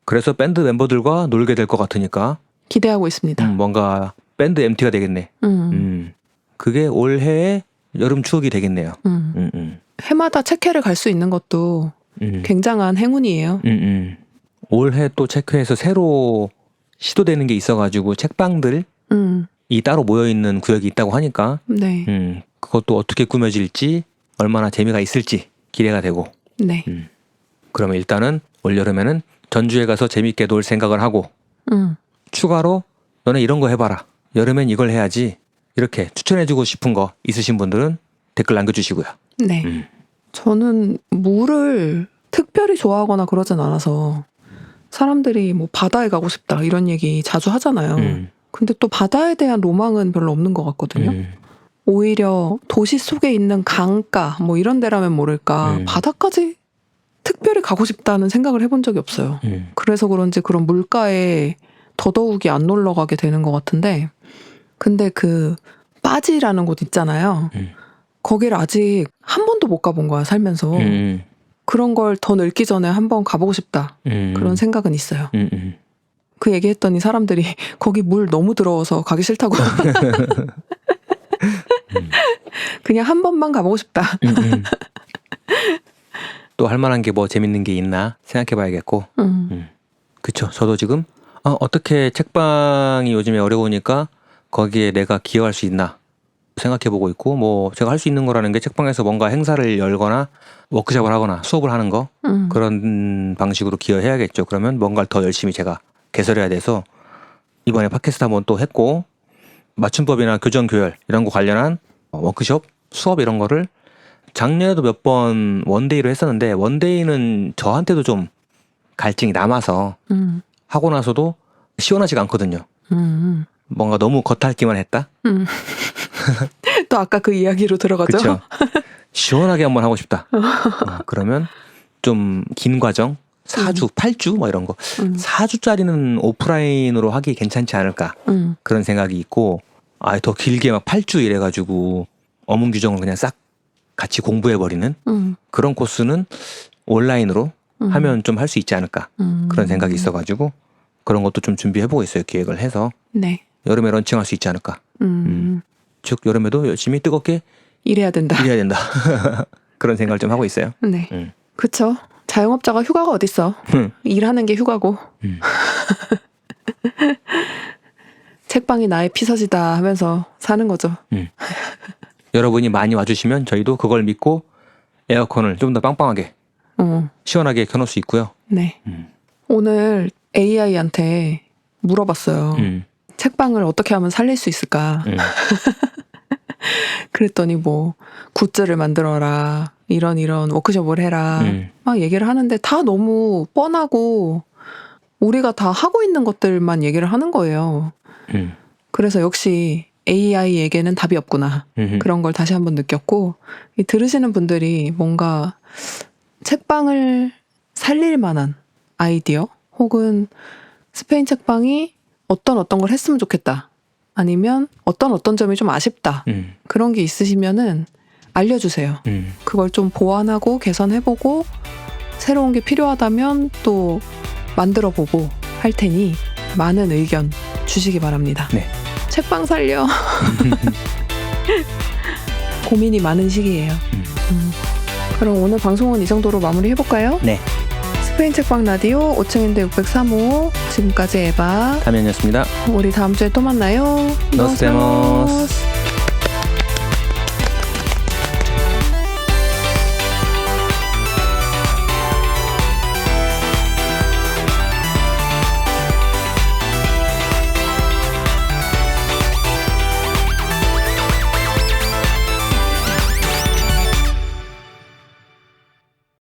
그래서 밴드 멤버들과 놀게 될 것 같으니까 기대하고 있습니다. 뭔가 밴드 MT가 되겠네. 그게 올해의 여름 추억이 되겠네요. 해마다 책회를 갈 수 있는 것도 굉장한 행운이에요. 올해 또 책회에서 새로 시도되는 게 있어가지고 책방들이 따로 모여있는 구역이 있다고 하니까 네. 그것도 어떻게 꾸며질지 얼마나 재미가 있을지 기대가 되고. 네. 그러면 일단은 올여름에는 전주에 가서 재밌게 놀 생각을 하고 추가로 너네 이런 거 해봐라. 여름엔 이걸 해야지. 이렇게 추천해주고 싶은 거 있으신 분들은 댓글 남겨주시고요. 네. 저는 물을 특별히 좋아하거나 그러진 않아서 사람들이 뭐 바다에 가고 싶다 이런 얘기 자주 하잖아요. 근데 또 바다에 대한 로망은 별로 없는 것 같거든요. 오히려 도시 속에 있는 강가 뭐 이런 데라면 모를까 바다까지 특별히 가고 싶다는 생각을 해본 적이 없어요. 그래서 그런지 그런 물가에 더더욱이 안 놀러 가게 되는 것 같은데 근데 그 빠지라는 곳 있잖아요. 거기를 아직 한 번도 못 가본 거야 살면서. 그런 걸 더 늙기 전에 한번 가보고 싶다. 그런 생각은 있어요. 그 얘기했더니 사람들이 거기 물 너무 더러워서 가기 싫다고. 그냥 한 번만 가보고 싶다. 또 할 만한 게 뭐 재밌는 게 있나 생각해봐야겠고. 그쵸. 저도 지금 어떻게 책방이 요즘에 어려우니까 거기에 내가 기여할 수 있나 생각해보고 있고, 뭐 제가 할 수 있는 거라는 게 책방에서 뭔가 행사를 열거나 워크숍을 하거나 수업을 하는 거, 그런 방식으로 기여해야겠죠. 그러면 뭔가를 더 열심히 제가 개설해야 돼서 이번에 팟캐스트 한번 또 했고, 맞춤법이나 교정 교열 이런 거 관련한 워크숍, 수업 이런 거를 작년에도 몇 번 원데이로 했었는데, 원데이는 저한테도 좀 갈증이 남아서 하고 나서도 시원하지가 않거든요. 뭔가 너무 겉핥기만 했다? 또 아까 그 이야기로 들어가죠? 그쵸. 시원하게 한번 하고 싶다. 그러면 좀 긴 과정, 4주, 8주 뭐 이런 거. 4주짜리는 오프라인으로 하기 괜찮지 않을까. 그런 생각이 있고, 더 길게 막 8주 이래가지고 어문 규정을 그냥 싹 같이 공부해버리는 그런 코스는 온라인으로 하면 좀 할 수 있지 않을까. 그런 생각이 있어가지고 그런 것도 좀 준비해보고 있어요. 기획을 해서. 네. 여름에 런칭할 수 있지 않을까. 즉 여름에도 열심히 뜨겁게 일해야 된다. 그런 생각을 좀 하고 있어요. 네. 그쵸. 자영업자가 휴가가 어딨어. 일하는 게 휴가고. 책방이 나의 피서지다 하면서 사는 거죠. 여러분이 많이 와주시면 저희도 그걸 믿고 에어컨을 좀 더 빵빵하게 시원하게 켜놓을 수 있고요. 네. 오늘 AI한테 물어봤어요. 책방을 어떻게 하면 살릴 수 있을까? 그랬더니 뭐 굿즈를 만들어라, 이런 워크숍을 해라 막 얘기를 하는데 다 너무 뻔하고 우리가 다 하고 있는 것들만 얘기를 하는 거예요. 그래서 역시 AI에게는 답이 없구나. 그런 걸 다시 한번 느꼈고, 들으시는 분들이 뭔가 책방을 살릴 만한 아이디어 혹은 스페인 책방이 어떤 걸 했으면 좋겠다, 아니면 어떤 점이 좀 아쉽다, 그런 게 있으시면은 알려주세요. 그걸 좀 보완하고 개선해보고 새로운 게 필요하다면 또 만들어보고 할 테니 많은 의견 주시기 바랍니다. 네. 책방 살려. 고민이 많은 시기예요. 그럼 오늘 방송은 이 정도로 마무리해볼까요? 네. 스페인 책방 라디오 5층인데 603호, 지금까지 에바 담연이었습니다. 우리 다음 주에 또 만나요. 노스데모스.